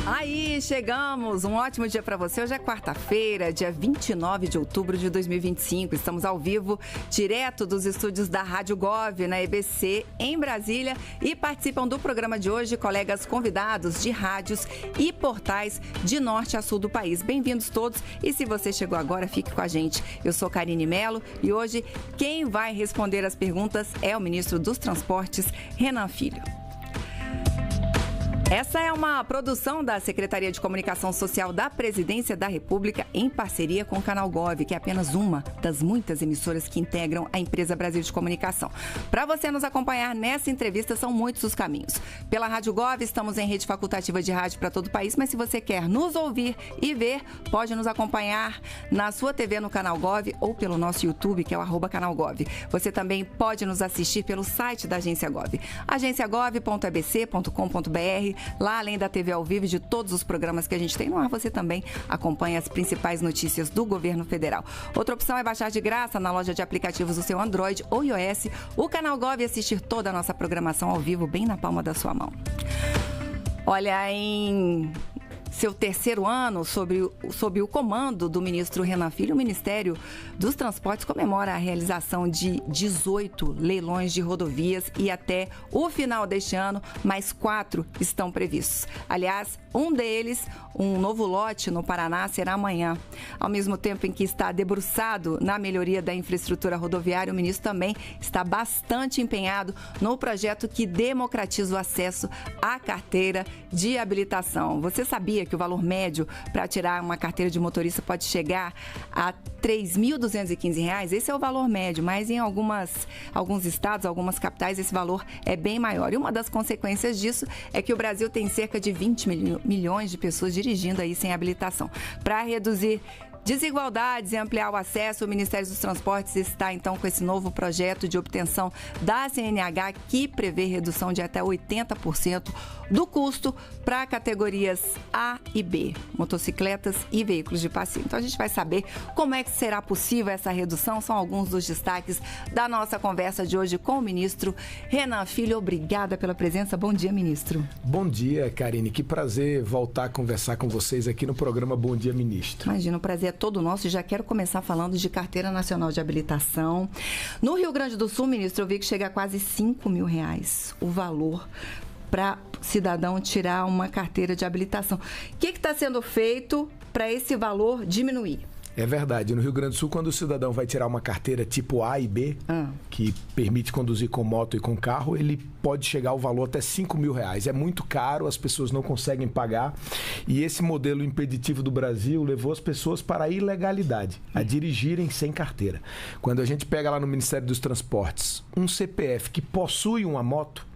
Aí, chegamos! Um ótimo dia para você. Hoje é quarta-feira, dia 29 de outubro de 2025. Estamos ao vivo, direto dos estúdios da Rádio Gov, na EBC, em Brasília. E participam do programa de hoje colegas convidados de rádios e portais de norte a sul do país. Bem-vindos todos. E se você chegou agora, fique com a gente. Eu sou Karine Mello e hoje quem vai responder as perguntas é o ministro dos Transportes, Renan Filho. Essa é uma produção da Secretaria de Comunicação Social da Presidência da República em parceria com o Canal Gov, que é apenas uma das muitas emissoras que integram a empresa Brasil de Comunicação. Para você nos acompanhar nessa entrevista, são muitos os caminhos. Pela Rádio Gov, estamos em rede facultativa de rádio para todo o país, mas se você quer nos ouvir e ver, pode nos acompanhar na sua TV no Canal Gov ou pelo nosso YouTube, que é o @canalgov. Você também pode nos assistir pelo site da Agência Gov, agenciagov.ebc.com.br. Lá, além da TV ao vivo e de todos os programas que a gente tem no ar, você também acompanha as principais notícias do governo federal. Outra opção é baixar de graça na loja de aplicativos do seu Android ou iOS o Canal Gov e assistir toda a nossa programação ao vivo bem na palma da sua mão. Olha, em seu terceiro ano sob o comando do ministro Renan Filho, o Ministério dos Transportes comemora a realização de 18 leilões de rodovias e até o final deste ano, mais 4 estão previstos. Aliás, um deles, um novo lote no Paraná, será amanhã. Ao mesmo tempo em que está debruçado na melhoria da infraestrutura rodoviária, o ministro também está bastante empenhado no projeto que democratiza o acesso à carteira de habilitação. Você sabia que o valor médio para tirar uma carteira de motorista pode chegar a R$ 3.215? Esse é o valor médio, mas em alguns estados, algumas capitais, esse valor é bem maior. E uma das consequências disso é que o Brasil tem cerca de 20 milhões de pessoas dirigindo aí sem habilitação. Para reduzir desigualdades e ampliar o acesso, o Ministério dos Transportes está, então, com esse novo projeto de obtenção da CNH que prevê redução de até 80% do custo para categorias A e B, motocicletas e veículos de passeio. Então, a gente vai saber como é que será possível essa redução. São alguns dos destaques da nossa conversa de hoje com o ministro Renan Filho. Obrigada pela presença. Bom dia, ministro. Bom dia, Karine. Que prazer voltar a conversar com vocês aqui no programa Bom Dia, Ministro. Imagina, o prazer é todo nosso e já quero começar falando de Carteira Nacional de Habilitação. No Rio Grande do Sul, ministro, eu vi que chega a quase R$5 mil o valor para cidadão tirar uma carteira de habilitação. O que está sendo feito para esse valor diminuir? É verdade. No Rio Grande do Sul, quando o cidadão vai tirar uma carteira tipo A e B, que permite conduzir com moto e com carro, ele pode chegar ao valor até R$5 mil. É muito caro, as pessoas não conseguem pagar. E esse modelo impeditivo do Brasil levou as pessoas para a ilegalidade, a dirigirem sem carteira. Quando a gente pega lá no Ministério dos Transportes um CPF que possui uma moto,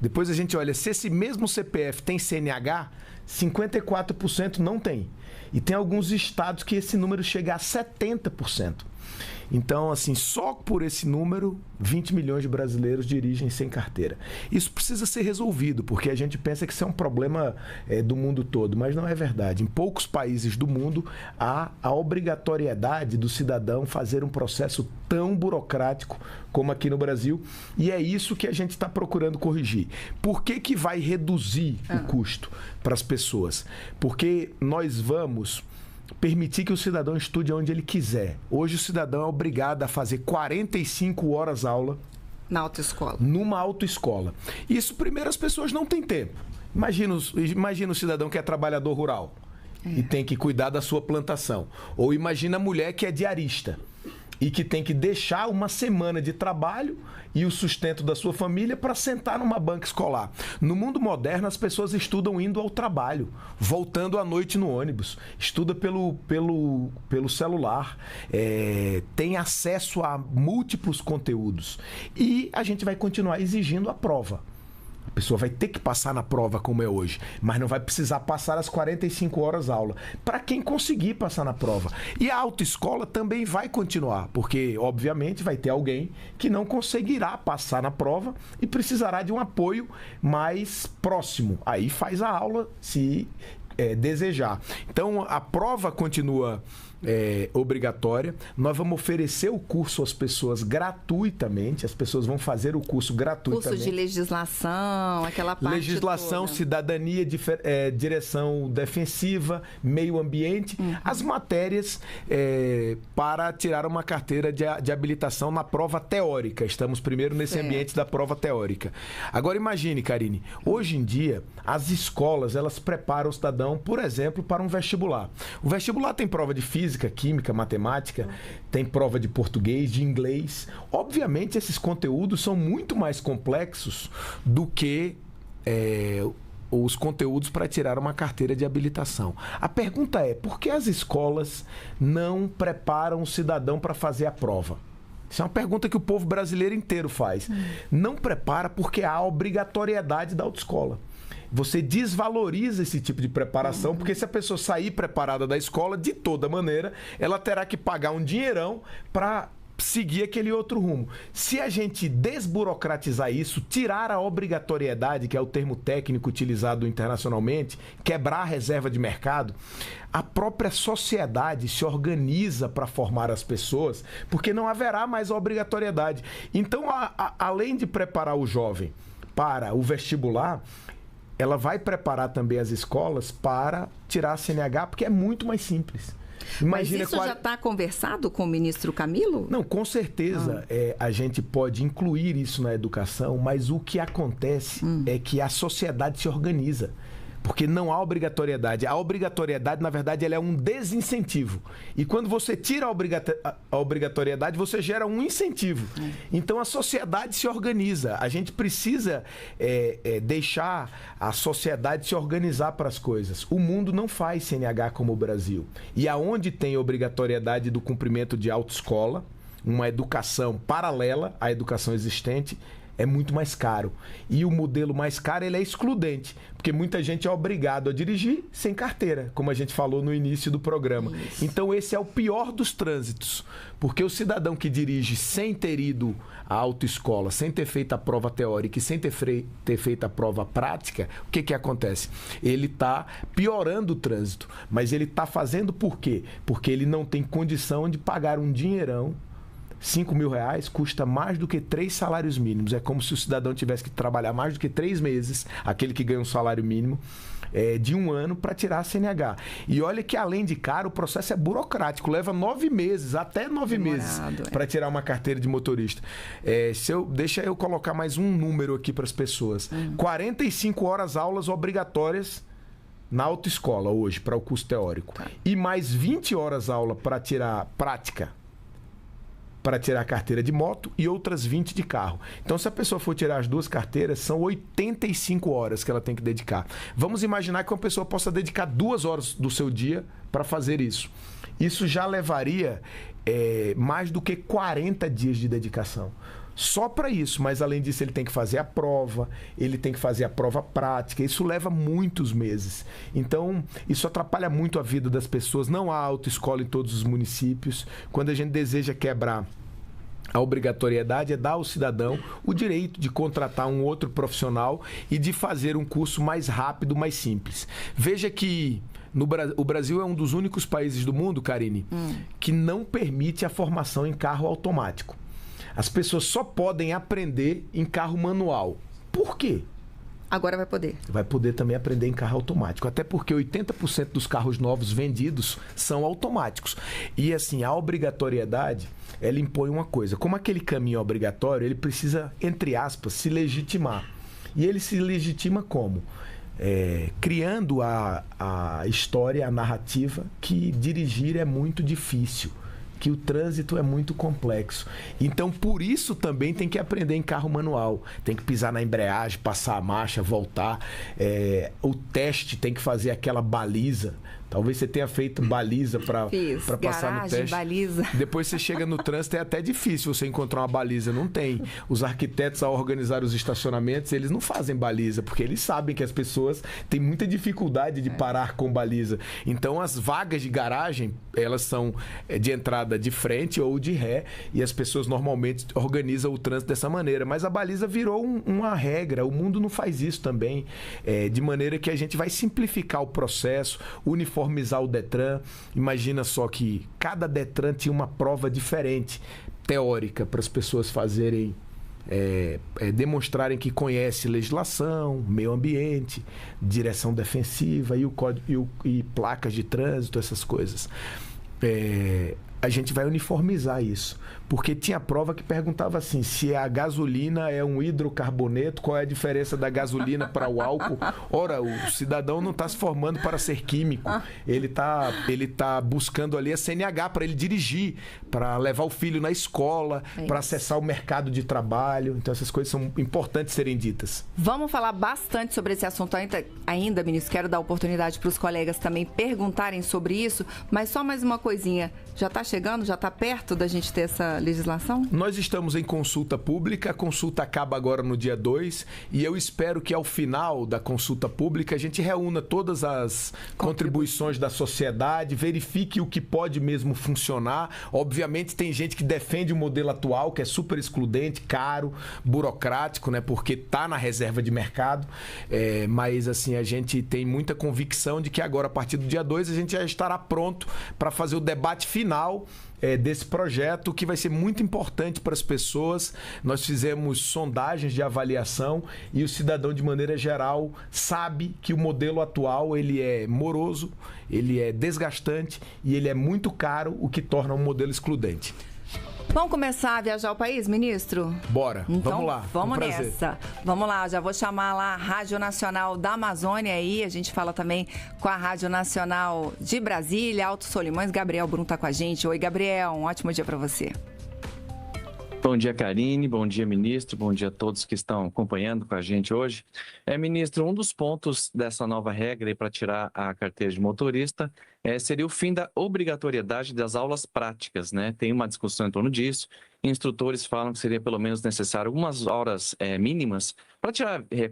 depois a gente olha, se esse mesmo CPF tem CNH, 54% não tem. E tem alguns estados que esse número chega a 70%. Então, assim, só por esse número, 20 milhões de brasileiros dirigem sem carteira. Isso precisa ser resolvido, porque a gente pensa que isso é um problema do mundo todo, mas não é verdade. Em poucos países do mundo, há a obrigatoriedade do cidadão fazer um processo tão burocrático como aqui no Brasil, e é isso que a gente está procurando corrigir. Por que vai reduzir o custo para as pessoas? Porque nós vamos permitir que o cidadão estude onde ele quiser. Hoje o cidadão é obrigado a fazer 45 horas aula na autoescola. Numa autoescola. Isso, primeiro, as pessoas não têm tempo. Imagina o cidadão que é trabalhador rural e tem que cuidar da sua plantação. Ou imagina a mulher que é diarista e que tem que deixar uma semana de trabalho e o sustento da sua família para sentar numa banca escolar. No mundo moderno, as pessoas estudam indo ao trabalho, voltando à noite no ônibus, estuda pelo celular, tem acesso a múltiplos conteúdos. E a gente vai continuar exigindo a prova. A pessoa vai ter que passar na prova como é hoje, mas não vai precisar passar as 45 horas aula. Para quem conseguir passar na prova. E a autoescola também vai continuar, porque, obviamente, vai ter alguém que não conseguirá passar na prova e precisará de um apoio mais próximo. Aí faz a aula, se desejar. Então, a prova continua obrigatória. Nós vamos oferecer o curso às pessoas gratuitamente. As pessoas vão fazer o curso gratuitamente. Curso de legislação, aquela parte legislação, toda. Cidadania, direção defensiva, meio ambiente, as matérias para tirar uma carteira de habilitação na prova teórica. Estamos primeiro nesse ambiente da prova teórica. Agora imagine, Karine, hoje em dia as escolas, elas preparam o cidadão, por exemplo, para um vestibular. O vestibular tem prova de física, química, matemática, tem prova de português, de inglês. Obviamente esses conteúdos são muito mais complexos do que os conteúdos para tirar uma carteira de habilitação. A pergunta é, por que as escolas não preparam o cidadão para fazer a prova? Isso é uma pergunta que o povo brasileiro inteiro faz. Não prepara porque há a obrigatoriedade da autoescola. Você desvaloriza esse tipo de preparação, porque se a pessoa sair preparada da escola, de toda maneira, ela terá que pagar um dinheirão para seguir aquele outro rumo. Se a gente desburocratizar isso, tirar a obrigatoriedade, que é o termo técnico utilizado internacionalmente, quebrar a reserva de mercado, a própria sociedade se organiza para formar as pessoas, porque não haverá mais obrigatoriedade. Então, além de preparar o jovem para o vestibular, ela vai preparar também as escolas para tirar a CNH, porque é muito mais simples. Imagina. Mas isso já está conversado com o ministro Camilo? Não, com certeza a gente pode incluir isso na educação, mas o que acontece é que a sociedade se organiza. Porque não há obrigatoriedade. A obrigatoriedade, na verdade, ela é um desincentivo. E quando você tira a obrigatoriedade, você gera um incentivo. Então, a sociedade se organiza. A gente precisa deixar a sociedade se organizar para as coisas. O mundo não faz CNH como o Brasil. E aonde tem obrigatoriedade do cumprimento de autoescola, uma educação paralela à educação existente, é muito mais caro. E o modelo mais caro, ele é excludente, porque muita gente é obrigado a dirigir sem carteira, como a gente falou no início do programa. Isso. Então esse é o pior dos trânsitos, porque o cidadão que dirige sem ter ido à autoescola, sem ter feito a prova teórica e sem ter feito a prova prática, o que acontece? Ele está piorando o trânsito, mas ele está fazendo por quê? Porque ele não tem condição de pagar um dinheirão. 5 mil reais custa mais do que 3 salários mínimos. É como se o cidadão tivesse que trabalhar mais do que 3 meses, aquele que ganha um salário mínimo, de um ano para tirar a CNH. E olha que, além de caro, o processo é burocrático. Leva 9 meses, até 9 meses, para tirar uma carteira de motorista. Deixa eu colocar mais um número aqui para as pessoas. 45 horas aulas obrigatórias na autoescola hoje, para o curso teórico. E mais 20 horas aula para tirar prática, para tirar a carteira de moto, e outras 20 de carro. Então, se a pessoa for tirar as duas carteiras, são 85 horas que ela tem que dedicar. Vamos imaginar que uma pessoa possa dedicar 2 horas do seu dia para fazer isso. Isso já levaria mais do que 40 dias de dedicação. Só para isso, mas além disso ele tem que fazer a prova, ele tem que fazer a prova prática, isso leva muitos meses. Então, isso atrapalha muito a vida das pessoas. Não há autoescola em todos os municípios. Quando a gente deseja quebrar a obrigatoriedade, é dar ao cidadão o direito de contratar um outro profissional e de fazer um curso mais rápido, mais simples. Veja que o Brasil é um dos únicos países do mundo, Karine, que não permite a formação em carro automático. As pessoas só podem aprender em carro manual. Por quê? Agora vai poder. Vai poder também aprender em carro automático. Até porque 80% dos carros novos vendidos são automáticos. E assim, a obrigatoriedade, ela impõe uma coisa. Como aquele caminho é obrigatório, ele precisa, entre aspas, se legitimar. E ele se legitima como? Criando a história, a narrativa, que dirigir é muito difícil, que o trânsito é muito complexo. Então, por isso também tem que aprender em carro manual. Tem que pisar na embreagem, passar a marcha, voltar. O teste tem que fazer aquela baliza Talvez você tenha feito baliza para passar no teste. Baliza. Depois você chega no trânsito, é até difícil você encontrar uma baliza. Não tem. Os arquitetos, ao organizar os estacionamentos, eles não fazem baliza, porque eles sabem que as pessoas têm muita dificuldade de parar com baliza. Então, as vagas de garagem, elas são de entrada de frente ou de ré, e as pessoas normalmente organizam o trânsito dessa maneira. Mas a baliza virou uma regra. O mundo não faz isso também. De maneira que a gente vai simplificar o processo, uniformizar o Detran. Imagina só que cada Detran tinha uma prova diferente, teórica, para as pessoas fazerem, demonstrarem que conhece legislação, meio ambiente, direção defensiva e o código e placas de trânsito, essas coisas. A gente vai uniformizar isso. Porque tinha prova que perguntava assim, se a gasolina é um hidrocarboneto, qual é a diferença da gasolina para o álcool? Ora, o cidadão não está se formando para ser químico. Ele tá buscando ali a CNH para ele dirigir, para levar o filho na escola, para acessar o mercado de trabalho. Então, essas coisas são importantes serem ditas. Vamos falar bastante sobre esse assunto ainda, ministro. Quero dar oportunidade para os colegas também perguntarem sobre isso, mas só mais uma coisinha. Já está chegando? Já está perto da gente ter essa legislação? Nós estamos em consulta pública, a consulta acaba agora no dia 2 e eu espero que ao final da consulta pública a gente reúna todas as contribuições da sociedade, verifique o que pode mesmo funcionar. Obviamente tem gente que defende o modelo atual, que é super excludente, caro, burocrático, né, porque está na reserva de mercado, mas assim, a gente tem muita convicção de que agora, a partir do dia 2, a gente já estará pronto para fazer o debate final desse projeto, que vai ser muito importante para as pessoas. Nós fizemos sondagens de avaliação e o cidadão, de maneira geral, sabe que o modelo atual ele é moroso, ele é desgastante e ele é muito caro, o que torna um modelo excludente. Vamos começar a viajar o país, ministro? Bora, então, vamos lá. Vamos nessa. Vamos lá, já vou chamar lá a Rádio Nacional da Amazônia aí. A gente fala também com a Rádio Nacional de Brasília, Alto Solimões. Gabriel Brum tá com a gente. Oi, Gabriel, um ótimo dia para você. Bom dia, Karine. Bom dia, ministro. Bom dia a todos que estão acompanhando com a gente hoje. Ministro, um dos pontos dessa nova regra para tirar a carteira de motorista seria o fim da obrigatoriedade das aulas práticas, né? Tem uma discussão em torno disso. Instrutores falam que seria pelo menos necessário algumas horas mínimas para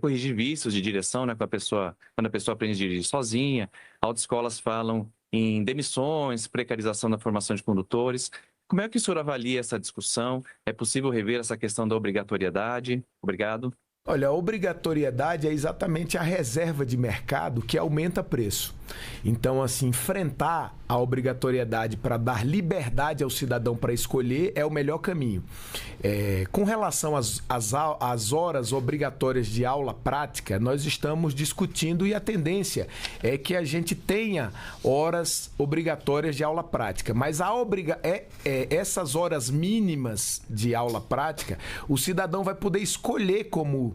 corrigir vícios de direção, né? Quando a pessoa aprende a dirigir sozinha. Autoescolas falam em demissões, precarização da formação de condutores. Como é que o senhor avalia essa discussão? É possível rever essa questão da obrigatoriedade? Obrigado. Olha, a obrigatoriedade é exatamente a reserva de mercado que aumenta preço. Então, assim, enfrentar a obrigatoriedade para dar liberdade ao cidadão para escolher é o melhor caminho. Com relação às horas obrigatórias de aula prática, nós estamos discutindo e a tendência é que a gente tenha horas obrigatórias de aula prática. Mas essas horas mínimas de aula prática, o cidadão vai poder escolher como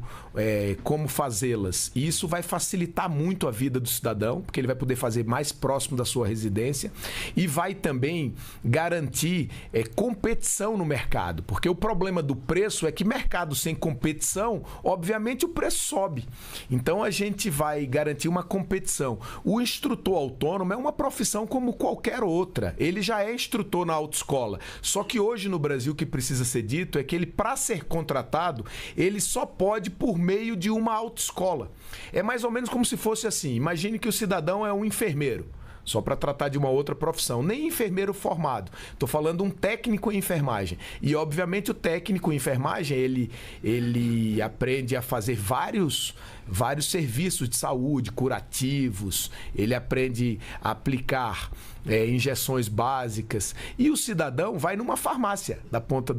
fazê-las. E isso vai facilitar muito a vida do cidadão, porque ele vai poder fazer mais próximo da sua residência e vai também garantir competição no mercado, porque o problema do preço é que mercado sem competição, obviamente o preço sobe. Então a gente vai garantir uma competição. O instrutor autônomo é uma profissão como qualquer outra. Ele já é instrutor na autoescola. Só que hoje no Brasil o que precisa ser dito é que ele, para ser contratado, ele só pode por meio de uma autoescola. É mais ou menos como se fosse assim. Imagine que o cidadão é um enfermeiro, só para tratar de uma outra profissão. Nem enfermeiro formado. Estou falando um técnico em enfermagem. E, obviamente, o técnico em enfermagem, ele aprende a fazer vários serviços de saúde, curativos. Ele aprende a aplicar injeções básicas. E o cidadão vai numa farmácia da ponta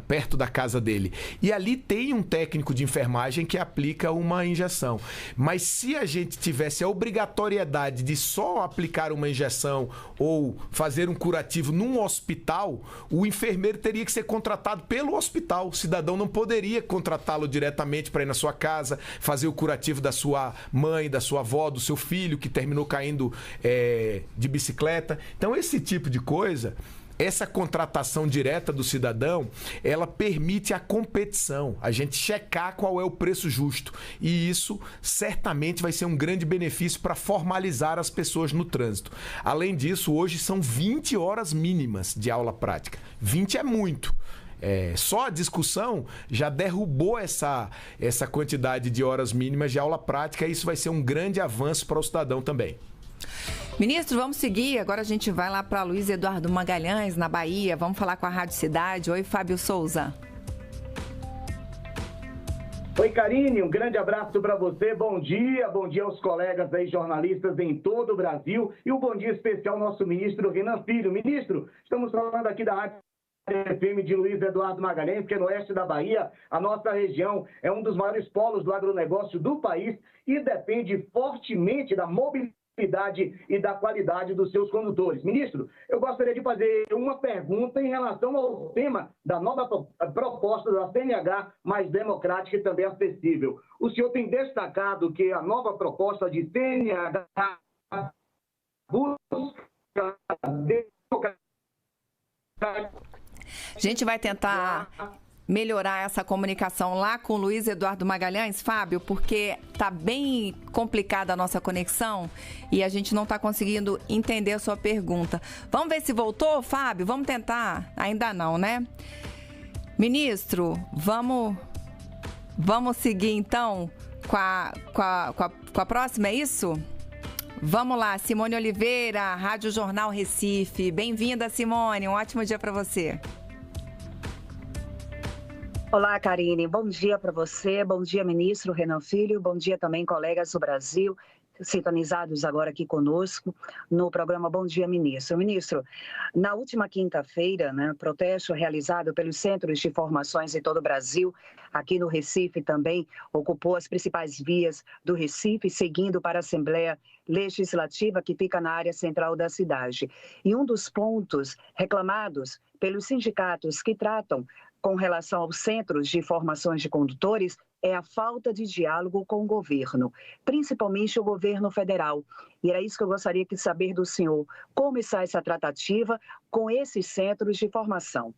perto da casa dele. E ali tem um técnico de enfermagem que aplica uma injeção. Mas se a gente tivesse a obrigatoriedade de só aplicar uma injeção ou fazer um curativo num hospital, o enfermeiro teria que ser contratado pelo hospital. O cidadão não poderia contratá-lo diretamente para ir na sua casa, fazer o curativo da sua mãe, da sua avó, do seu filho que terminou caindo de bicicleta. Então, esse tipo de coisa essa contratação direta do cidadão, ela permite a competição, a gente checar qual é o preço justo. E isso certamente vai ser um grande benefício para formalizar as pessoas no trânsito. Além disso, hoje são 20 horas mínimas de aula prática. 20 é muito. Só a discussão já derrubou essa quantidade de horas mínimas de aula prática, e isso vai ser um grande avanço para o cidadão também. Ministro, vamos seguir. Agora a gente vai lá para Luiz Eduardo Magalhães, na Bahia. Vamos falar com a Rádio Cidade. Oi, Fábio Souza. Oi, Karine, um grande abraço para você. Bom dia aos colegas aí, jornalistas em todo o Brasil. E um bom dia especial ao nosso ministro Renan Filho. Ministro, estamos falando aqui da Rádio FM de Luiz Eduardo Magalhães, que é no oeste da Bahia. A nossa região é um dos maiores polos do agronegócio do país e depende fortemente da mobilidade e da qualidade dos seus condutores. Ministro, eu gostaria de fazer uma pergunta em relação ao tema da nova proposta da CNH, mais democrática e também acessível. O senhor tem destacado que a nova proposta de CNH busca a gente vai tentar melhorar essa comunicação lá com o Luiz Eduardo Magalhães, Fábio, porque tá bem complicada a nossa conexão e a gente não está conseguindo entender a sua pergunta. Vamos ver se voltou, Fábio? Vamos tentar? Ainda não, né? Ministro, vamos seguir então com a próxima, é isso? Vamos lá, Simone Oliveira, Rádio Jornal Recife. Bem-vinda, Simone. Um ótimo dia para você. Olá, Karine. Bom dia para você. Bom dia, ministro Renan Filho. Bom dia também, colegas do Brasil, sintonizados agora aqui conosco no programa Bom Dia, Ministro. Ministro, na última quinta-feira, protesto realizado pelos centros de formações em todo o Brasil, aqui no Recife também, ocupou as principais vias do Recife, seguindo para a Assembleia Legislativa, que fica na área central da cidade. E um dos pontos reclamados pelos sindicatos que tratam com relação aos centros de formações de condutores é a falta de diálogo com o governo, principalmente o governo federal. E era isso que eu gostaria de saber do senhor. Como está essa tratativa com esses centros de formação?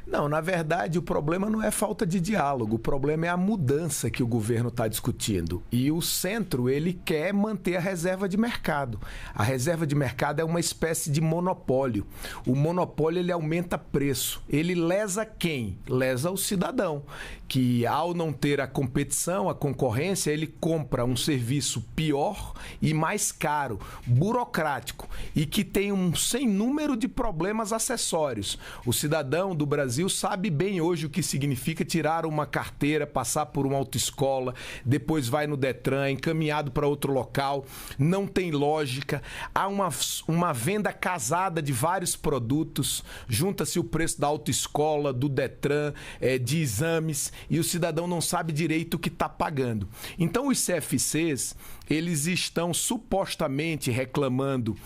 Não, na verdade, o problema não é falta de diálogo, o problema é a mudança que o governo está discutindo. E o centro, ele quer manter a reserva de mercado. A reserva de mercado é uma espécie de monopólio. O monopólio, ele aumenta preço. Ele lesa quem? Lesa o cidadão, que ao não ter a competição, a concorrência, ele compra um serviço pior e mais caro, burocrático, e que tem um sem número de problemas acessórios. O cidadão do Brasil sabe bem hoje o que significa tirar uma carteira, passar por uma autoescola, depois vai no Detran, encaminhado para outro local, não tem lógica, há uma venda casada de vários produtos, junta-se o preço da autoescola, do Detran, de exames, e o cidadão não sabe direito o que está pagando. Então os CFCs, eles estão supostamente reclamando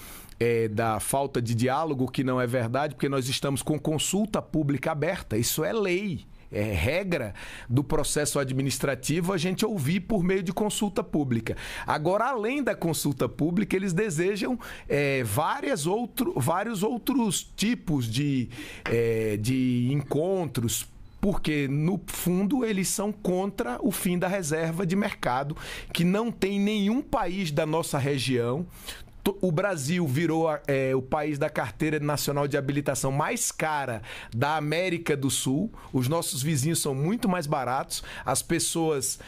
da falta de diálogo, que não é verdade, porque nós estamos com consulta pública aberta. Isso é lei, é regra do processo administrativo a gente ouvir por meio de consulta pública. Agora, além da consulta pública, eles desejam vários outros tipos de encontros, porque, no fundo, eles são contra o fim da reserva de mercado, que não tem nenhum país da nossa região. O Brasil virou o país da carteira nacional de habilitação mais cara da América do Sul. Os nossos vizinhos são muito mais baratos. As pessoas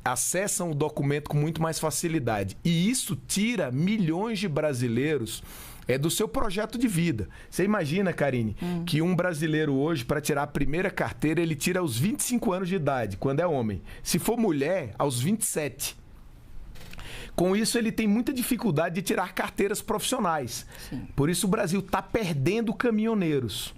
acessam o documento com muito mais facilidade. E isso tira milhões de brasileiros do seu projeto de vida. Você imagina, Karine, que um brasileiro hoje, para tirar a primeira carteira, ele tira aos 25 anos de idade, quando é homem. Se for mulher, aos 27. Com isso, ele tem muita dificuldade de tirar carteiras profissionais. Sim. Por isso, o Brasil está perdendo caminhoneiros.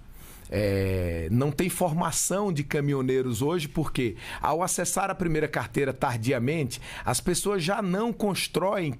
Não tem formação de caminhoneiros hoje, porque ao acessar a primeira carteira tardiamente, as pessoas já não constroem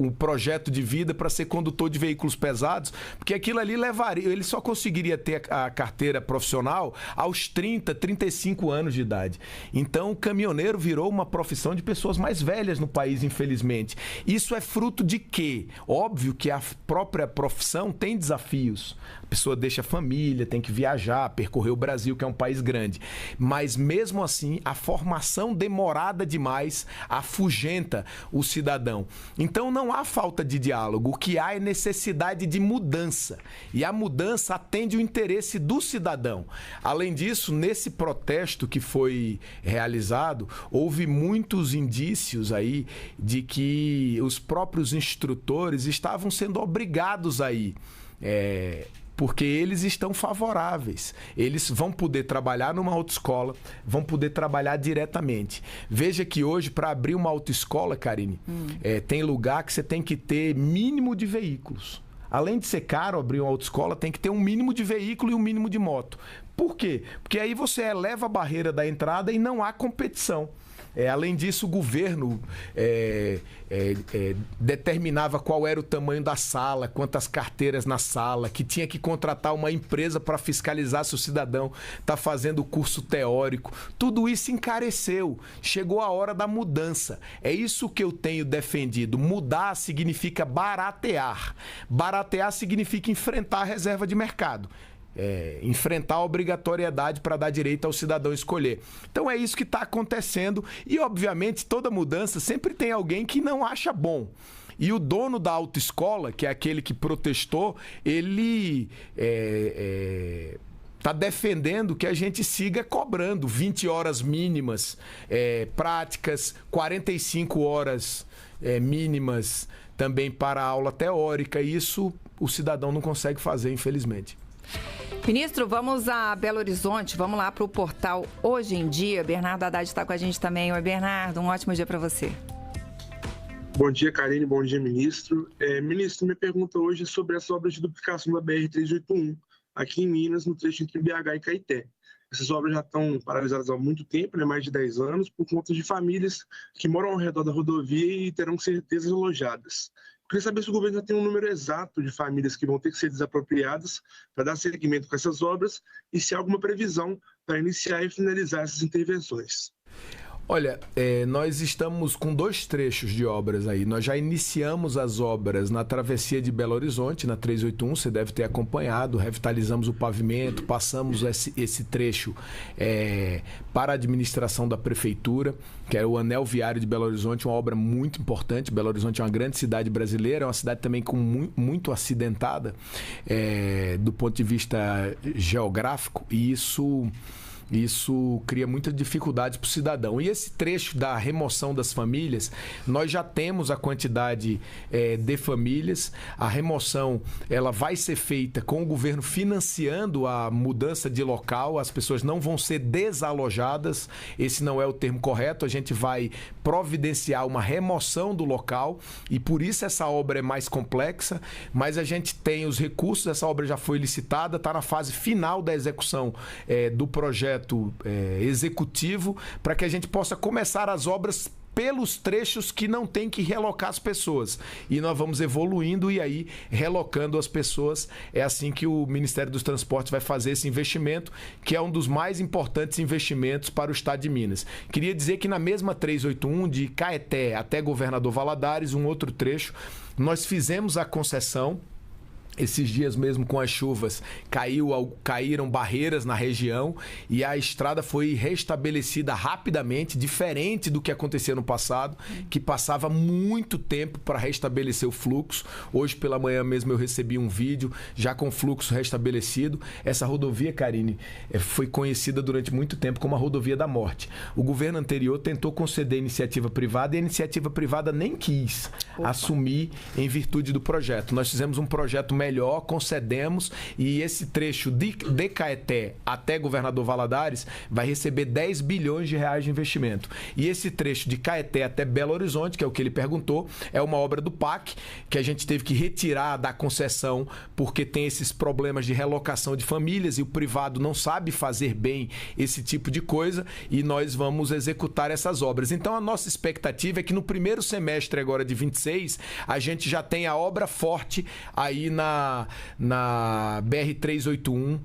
um projeto de vida para ser condutor de veículos pesados, porque aquilo ali levaria, ele só conseguiria ter a carteira profissional aos 30, 35 anos de idade. Então, o caminhoneiro virou uma profissão de pessoas mais velhas no país, infelizmente. Isso é fruto de quê? Óbvio que a própria profissão tem desafios. A pessoa deixa a família, tem que viajar, percorrer o Brasil, que é um país grande. Mas, mesmo assim, a formação demorada demais afugenta o cidadão. Então, não há falta de diálogo. O que há é necessidade de mudança. E a mudança atende o interesse do cidadão. Além disso, nesse protesto que foi realizado, houve muitos indícios aí de que os próprios instrutores estavam sendo obrigados a ir. Porque eles estão favoráveis. Eles vão poder trabalhar numa autoescola, vão poder trabalhar diretamente. Veja que hoje, para abrir uma autoescola, Karine, tem lugar que você tem que ter mínimo de veículos. Além de ser caro abrir uma autoescola, tem que ter um mínimo de veículo e um mínimo de moto. Por quê? Porque aí você eleva a barreira da entrada e não há competição. Além disso, o governo determinava qual era o tamanho da sala, quantas carteiras na sala, que tinha que contratar uma empresa para fiscalizar se o cidadão está fazendo o curso teórico. Tudo isso encareceu. Chegou a hora da mudança. É isso que eu tenho defendido. Mudar significa baratear. Baratear significa enfrentar a reserva de mercado. Enfrentar a obrigatoriedade para dar direito ao cidadão escolher. Então é isso que está acontecendo e, obviamente, toda mudança sempre tem alguém que não acha bom. E o dono da autoescola, que é aquele que protestou, ele está defendendo que a gente siga cobrando 20 horas mínimas, práticas, 45 horas mínimas também para a aula teórica. E isso o cidadão não consegue fazer, infelizmente. Ministro, vamos a Belo Horizonte, vamos lá para o portal Hoje em Dia. Bernardo Haddad está com a gente também. Oi, Bernardo, um ótimo dia para você. Bom dia, Karine, bom dia, ministro. Ministro, minha pergunta hoje é sobre as obras de duplicação da BR-381, aqui em Minas, no trecho entre BH e Caeté. Essas obras já estão paralisadas há muito tempo, mais de 10 anos, por conta de famílias que moram ao redor da rodovia e terão que ser desalojadas. Queria saber se o governo já tem um número exato de famílias que vão ter que ser desapropriadas para dar seguimento com essas obras e se há alguma previsão para iniciar e finalizar essas intervenções. Olha, nós estamos com 2 trechos de obras aí. Nós já iniciamos as obras na travessia de Belo Horizonte, na 381, você deve ter acompanhado, revitalizamos o pavimento, passamos esse trecho para a administração da prefeitura, que é o Anel Viário de Belo Horizonte, uma obra muito importante. Belo Horizonte é uma grande cidade brasileira, é uma cidade também muito acidentada do ponto de vista geográfico, e isso cria muita dificuldade para o cidadão. E esse trecho da remoção das famílias, nós já temos a quantidade de famílias. A remoção ela vai ser feita com o governo financiando a mudança de local. As pessoas não vão ser desalojadas. Esse não é o termo correto. A gente vai providenciar uma remoção do local e por isso essa obra é mais complexa. Mas a gente tem os recursos. Essa obra já foi licitada, está na fase final da execução do projeto executivo, para que a gente possa começar as obras pelos trechos que não tem que relocar as pessoas. E nós vamos evoluindo e aí relocando as pessoas. É assim que o Ministério dos Transportes vai fazer esse investimento, que é um dos mais importantes investimentos para o estado de Minas. Queria dizer que na mesma 381, de Caeté até Governador Valadares, um outro trecho, nós fizemos a concessão. Esses dias mesmo, com as chuvas, caíram barreiras na região e a estrada foi restabelecida rapidamente, diferente do que acontecia no passado, que passava muito tempo para restabelecer o fluxo. Hoje pela manhã mesmo eu recebi um vídeo já com fluxo restabelecido. Essa rodovia, Karine, foi conhecida durante muito tempo como a rodovia da morte. O governo anterior tentou conceder iniciativa privada e a iniciativa privada nem quis assumir em virtude do projeto. Nós fizemos um projeto melhor, concedemos, e esse trecho de Caeté até Governador Valadares vai receber 10 bilhões de reais de investimento. E esse trecho de Caeté até Belo Horizonte, que é o que ele perguntou, é uma obra do PAC, que a gente teve que retirar da concessão porque tem esses problemas de relocação de famílias e o privado não sabe fazer bem esse tipo de coisa, e nós vamos executar essas obras. Então a nossa expectativa é que no primeiro semestre agora de 26, a gente já tenha a obra forte aí na BR-381,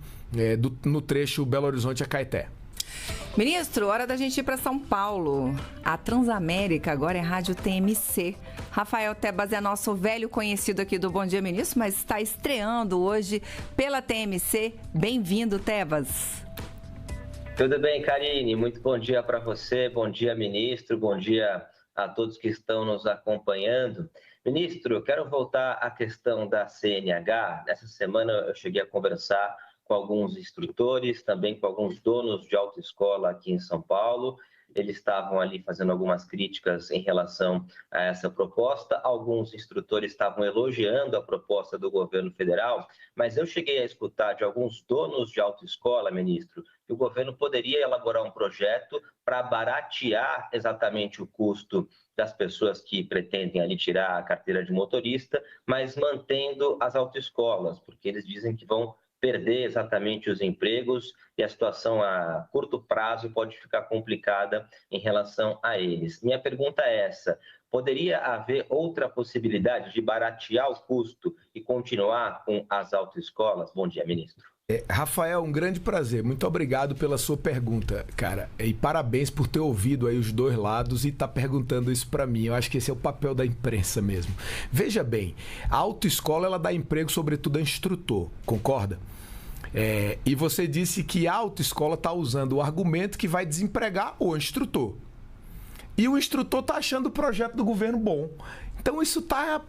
no trecho Belo Horizonte a Caeté. Ministro, hora da gente ir para São Paulo. A Transamérica agora é Rádio TMC. Rafael Tebas é nosso velho conhecido aqui do Bom Dia Ministro, mas está estreando hoje pela TMC. Bem-vindo, Tebas. Tudo bem, Karine? Muito bom dia para você, bom dia, ministro, bom dia a todos que estão nos acompanhando. Ministro, eu quero voltar à questão da CNH. Essa semana eu cheguei a conversar com alguns instrutores, também com alguns donos de autoescola aqui em São Paulo. Eles estavam ali fazendo algumas críticas em relação a essa proposta. Alguns instrutores estavam elogiando a proposta do governo federal, mas eu cheguei a escutar de alguns donos de autoescola, ministro, que o governo poderia elaborar um projeto para baratear exatamente o custo das pessoas que pretendem ali tirar a carteira de motorista, mas mantendo as autoescolas, porque eles dizem que vão perder exatamente os empregos e a situação a curto prazo pode ficar complicada em relação a eles. Minha pergunta é essa: poderia haver outra possibilidade de baratear o custo e continuar com as autoescolas? Bom dia, ministro. Rafael, um grande prazer. Muito obrigado pela sua pergunta, cara. E parabéns por ter ouvido aí os dois lados e tá perguntando isso para mim. Eu acho que esse é o papel da imprensa mesmo. Veja bem, a autoescola ela dá emprego sobretudo a instrutor, concorda? E você disse que a autoescola está usando o argumento que vai desempregar o instrutor. E o instrutor está achando o projeto do governo bom. Então isso está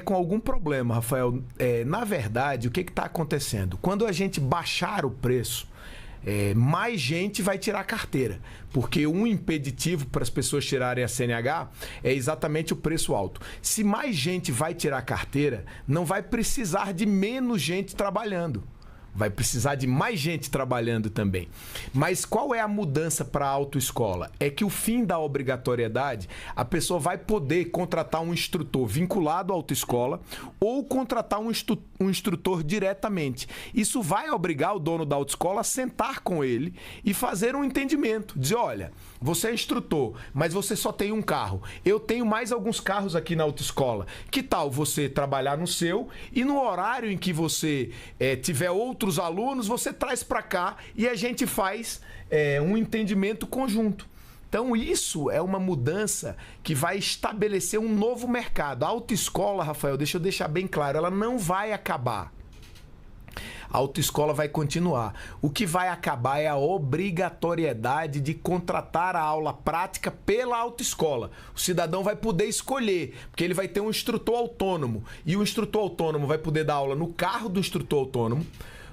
com algum problema, Rafael. Na verdade, o que está acontecendo? Quando a gente baixar o preço, mais gente vai tirar a carteira. Porque um impeditivo para as pessoas tirarem a CNH é exatamente o preço alto. Se mais gente vai tirar a carteira, não vai precisar de menos gente trabalhando. Vai precisar de mais gente trabalhando também. Mas qual é a mudança para a autoescola? É que o fim da obrigatoriedade, a pessoa vai poder contratar um instrutor vinculado à autoescola ou contratar um instrutor diretamente. Isso vai obrigar o dono da autoescola a sentar com ele e fazer um entendimento. Dizer, olha, você é instrutor, mas você só tem um carro. Eu tenho mais alguns carros aqui na autoescola. Que tal você trabalhar no seu e no horário em que você tiver outros alunos, você traz para cá e a gente faz um entendimento conjunto. Então isso é uma mudança que vai estabelecer um novo mercado. A autoescola, Rafael, deixa eu deixar bem claro, ela não vai acabar. A autoescola vai continuar. O que vai acabar é a obrigatoriedade de contratar a aula prática pela autoescola. O cidadão vai poder escolher, porque ele vai ter um instrutor autônomo. E o instrutor autônomo vai poder dar aula no carro do instrutor autônomo,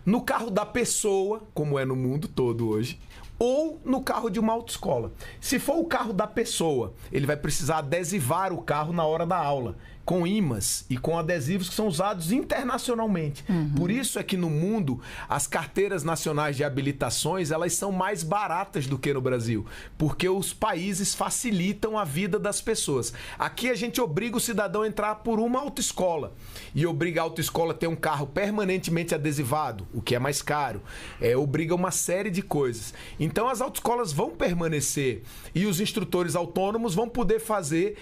no carro da pessoa, como é no mundo todo hoje, ou no carro de uma autoescola. Se for o carro da pessoa, ele vai precisar adesivar o carro na hora da aula, com ímãs e com adesivos que são usados internacionalmente. Por isso é que no mundo as carteiras nacionais de habilitações elas são mais baratas do que no Brasil, porque os países facilitam a vida das pessoas. Aqui a gente obriga o cidadão a entrar por uma autoescola e obriga a autoescola a ter um carro permanentemente adesivado, o que é mais caro, obriga uma série de coisas. Então as autoescolas vão permanecer e os instrutores autônomos vão poder fazer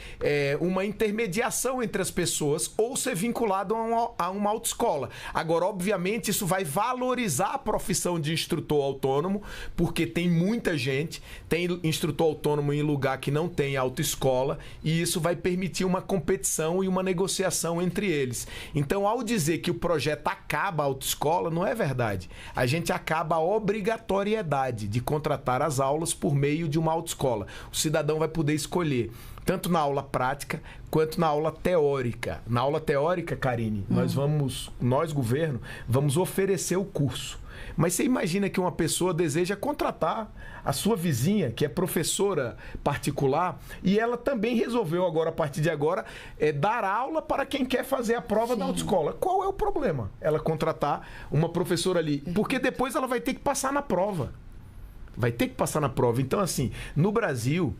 uma intermediação entre as pessoas ou ser vinculado a uma autoescola. Agora, obviamente, isso vai valorizar a profissão de instrutor autônomo, porque tem muita gente, tem instrutor autônomo em lugar que não tem autoescola, e isso vai permitir uma competição e uma negociação entre eles. Então, ao dizer que o projeto acaba a autoescola, não é verdade. A gente acaba a obrigatoriedade de contratar as aulas por meio de uma autoescola. O cidadão vai poder escolher tanto na aula prática quanto na aula teórica. Na aula teórica, Karine, nós, governo, vamos oferecer o curso. Mas você imagina que uma pessoa deseja contratar a sua vizinha, que é professora particular, e ela também resolveu agora, a partir de agora, dar aula para quem quer fazer a prova da autoescola. Qual é o problema? Ela contratar uma professora ali, porque depois ela vai ter que passar na prova. Vai ter que passar na prova. Então, assim, no Brasil,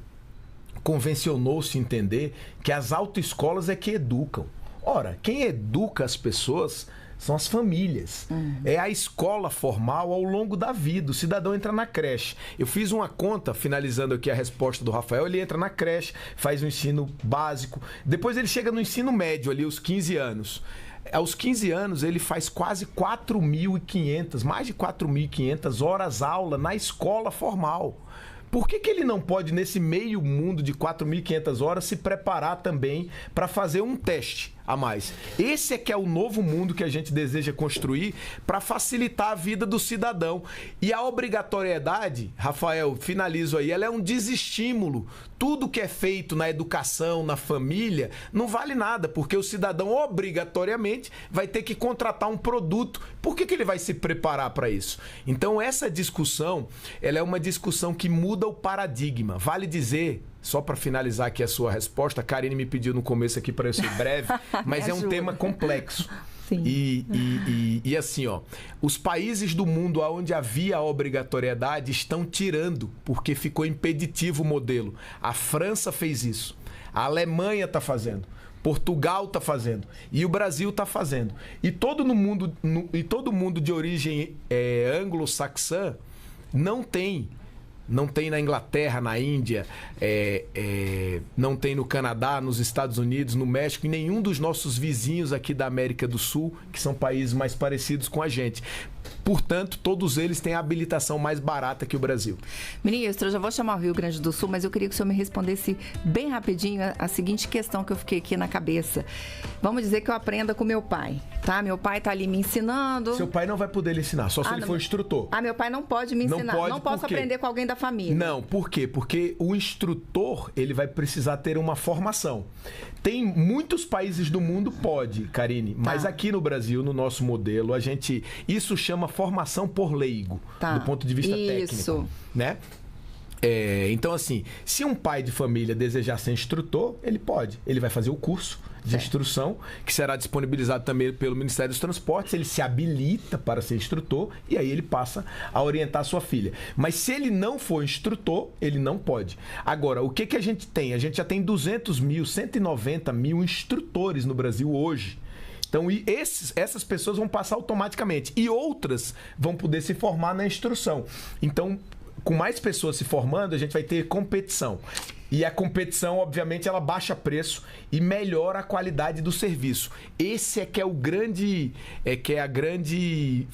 convencionou-se entender que as autoescolas é que educam. Ora, quem educa as pessoas são as famílias. É a escola formal ao longo da vida. O cidadão entra na creche. Eu fiz uma conta, finalizando aqui a resposta do Rafael, ele entra na creche, faz o ensino básico, depois ele chega no ensino médio ali, aos 15 anos. Aos 15 anos, ele faz quase 4.500, mais de 4.500 horas aula na escola formal. Por que ele não pode, nesse meio mundo de 4.500 horas, se preparar também para fazer um teste a mais? Esse é que é o novo mundo que a gente deseja construir para facilitar a vida do cidadão. E a obrigatoriedade, Rafael, finalizo aí, ela é um desestímulo. Tudo que é feito na educação, na família, não vale nada, porque o cidadão obrigatoriamente vai ter que contratar um produto. Por que ele vai se preparar para isso? Então essa discussão, ela é uma discussão que muda o paradigma. Vale dizer, só para finalizar aqui a sua resposta, a Karine me pediu no começo aqui para eu ser breve, mas é um tema complexo. Sim. E assim, ó, os países do mundo onde havia a obrigatoriedade estão tirando, porque ficou impeditivo o modelo. A França fez isso, a Alemanha está fazendo, Portugal está fazendo e o Brasil está fazendo. E todo mundo de origem anglo-saxã não tem. Não tem na Inglaterra, na Índia, não tem no Canadá, nos Estados Unidos, no México, e nenhum dos nossos vizinhos aqui da América do Sul, que são países mais parecidos com a gente. Portanto, todos eles têm a habilitação mais barata que o Brasil. Ministro, eu já vou chamar o Rio Grande do Sul, mas eu queria que o senhor me respondesse bem rapidinho a seguinte questão que eu fiquei aqui na cabeça. Vamos dizer que eu aprenda com meu pai, tá? Meu pai tá ali me ensinando. Seu pai não vai poder lhe ensinar, só se ele for instrutor. Meu pai não pode me ensinar. Não posso aprender com alguém da família. Não, por quê? Porque o instrutor, ele vai precisar ter uma formação. Tem muitos países do mundo, pode, Karine, mas aqui no Brasil, no nosso modelo, isso chama formação por leigo, do ponto de vista técnico, né? Então, assim, se um pai de família desejar ser instrutor, ele pode. Ele vai fazer o curso de instrução, que será disponibilizado também pelo Ministério dos Transportes. Ele se habilita para ser instrutor e aí ele passa a orientar a sua filha. Mas se ele não for instrutor, ele não pode. Agora, o que a gente tem? A gente já tem 200 mil, 190 mil instrutores no Brasil hoje. Então, essas pessoas vão passar automaticamente. E outras vão poder se formar na instrução. Então, com mais pessoas se formando, a gente vai ter competição. E a competição, obviamente, ela baixa preço e melhora a qualidade do serviço. Esse é que é o grande, a grande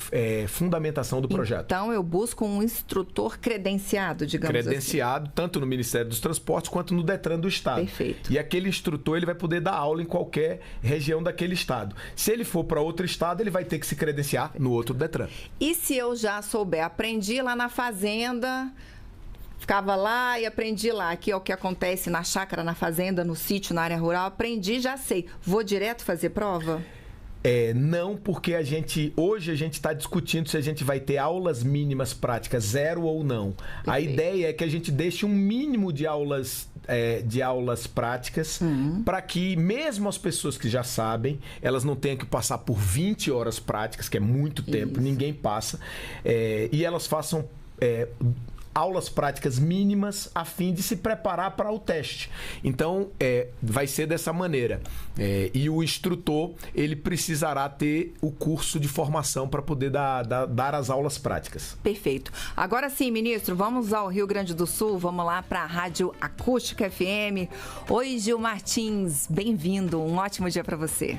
fundamentação do projeto. Então, eu busco um instrutor credenciado, digamos credenciado, tanto no Ministério dos Transportes quanto no Detran do Estado. Perfeito. E aquele instrutor, ele vai poder dar aula em qualquer região daquele estado. Se ele for para outro estado, ele vai ter que se credenciar no outro Detran. E se eu já souber, aprendi lá na fazenda, ficava lá e aprendi lá, que é o que acontece na chácara, na fazenda, no sítio, na área rural, aprendi, já sei. Vou direto fazer prova? Não, porque hoje a gente está discutindo se a gente vai ter aulas mínimas práticas, 0 ou não. Perfeito. A ideia é que a gente deixe um mínimo de aulas práticas para que mesmo as pessoas que já sabem, elas não tenham que passar por 20 horas práticas, que é muito tempo, ninguém passa, e elas façam aulas práticas mínimas a fim de se preparar para o teste. Então, vai ser dessa maneira. E o instrutor, ele precisará ter o curso de formação para poder dar as aulas práticas. Perfeito. Agora sim, ministro, vamos ao Rio Grande do Sul, vamos lá para a Rádio Acústica FM. Oi, Gil Martins, bem-vindo, um ótimo dia para você.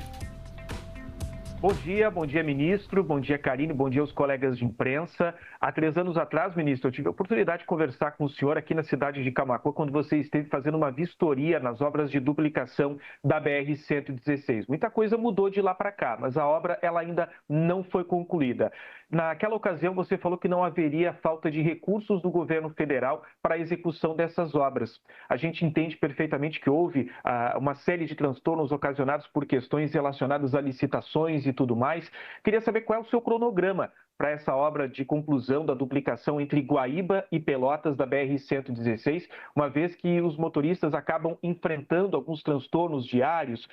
Bom dia, ministro. Bom dia, Karine. Bom dia aos colegas de imprensa. Há 3 anos atrás, ministro, eu tive a oportunidade de conversar com o senhor aqui na cidade de Camaquã, quando você esteve fazendo uma vistoria nas obras de duplicação da BR-116. Muita coisa mudou de lá para cá, mas a obra ela ainda não foi concluída. Naquela ocasião, você falou que não haveria falta de recursos do governo federal para a execução dessas obras. A gente entende perfeitamente que houve uma série de transtornos ocasionados por questões relacionadas a licitações e tudo mais. Queria saber qual é o seu cronograma para essa obra de conclusão da duplicação entre Guaíba e Pelotas da BR-116, uma vez que os motoristas acabam enfrentando alguns transtornos diários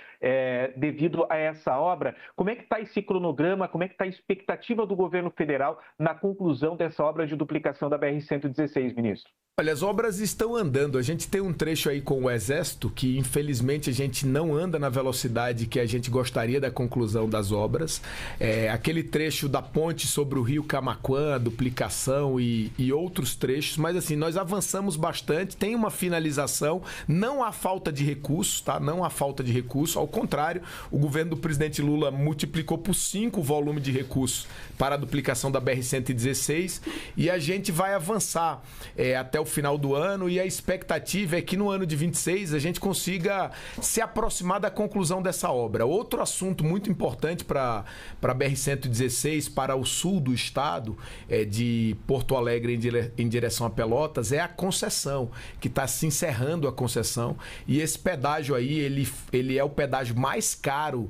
devido a essa obra. Como é que está esse cronograma, como é que está a expectativa do governo federal na conclusão dessa obra de duplicação da BR-116, ministro? Olha, as obras estão andando. A gente tem um trecho aí com o Exército que, infelizmente, a gente não anda na velocidade que a gente gostaria da conclusão das obras. Aquele trecho da ponte sobre o rio Camaquã, a duplicação e outros trechos. Mas, assim, nós avançamos bastante. Tem uma finalização. Não há falta de recursos, tá? Não há falta de recursos. Ao contrário, o governo do presidente Lula multiplicou por 5 o volume de recursos para a duplicação da BR-116 e a gente vai avançar até o final do ano, e a expectativa é que no ano de 26 a gente consiga se aproximar da conclusão dessa obra. Outro assunto muito importante para a BR-116, para o sul do estado, de Porto Alegre em direção a Pelotas, é a concessão, que está se encerrando a concessão, e esse pedágio aí, ele é o pedágio mais caro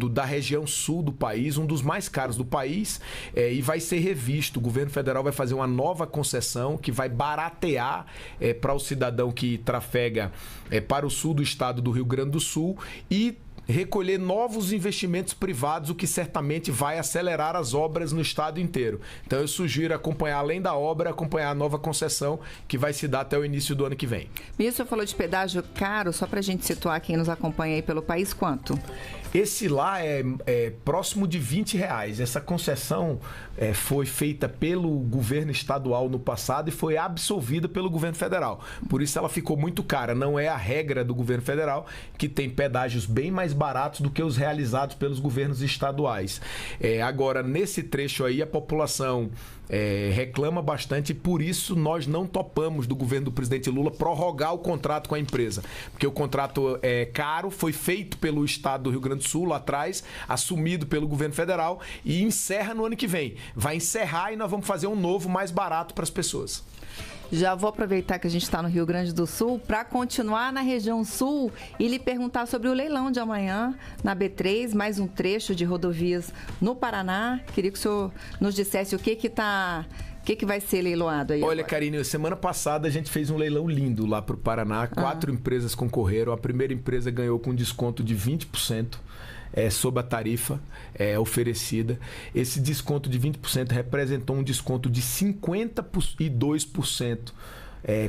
da região sul do país, um dos mais caros do país, e vai ser revisto. O governo federal vai fazer uma nova concessão que vai baratear para o cidadão que trafega para o sul do estado do Rio Grande do Sul e recolher novos investimentos privados, o que certamente vai acelerar as obras no estado inteiro. Então eu sugiro acompanhar, além da obra, acompanhar a nova concessão que vai se dar até o início do ano que vem. Ministro, falou de pedágio caro, só para a gente situar quem nos acompanha aí pelo país, quanto? Esse lá é próximo de R$20. Essa concessão foi feita pelo governo estadual no passado e foi absolvida pelo governo federal. Por isso ela ficou muito cara. Não é a regra do governo federal, que tem pedágios bem mais baratos do que os realizados pelos governos estaduais. Agora, nesse trecho aí, a população reclama bastante e por isso nós não topamos do governo do presidente Lula prorrogar o contrato com a empresa. Porque o contrato é caro, foi feito pelo estado do Rio Grande do Sul lá atrás, assumido pelo governo federal e encerra no ano que vem. Vai encerrar e nós vamos fazer um novo mais barato para as pessoas. Já vou aproveitar que a gente está no Rio Grande do Sul para continuar na região sul e lhe perguntar sobre o leilão de amanhã na B3, mais um trecho de rodovias no Paraná. Queria que o senhor nos dissesse o que vai ser leiloado aí. Olha, agora. Karine, semana passada a gente fez um leilão lindo lá para o Paraná. 4 empresas concorreram. A primeira empresa ganhou com desconto de 20%. Sob a tarifa oferecida. Esse desconto de 20% representou um desconto de 52%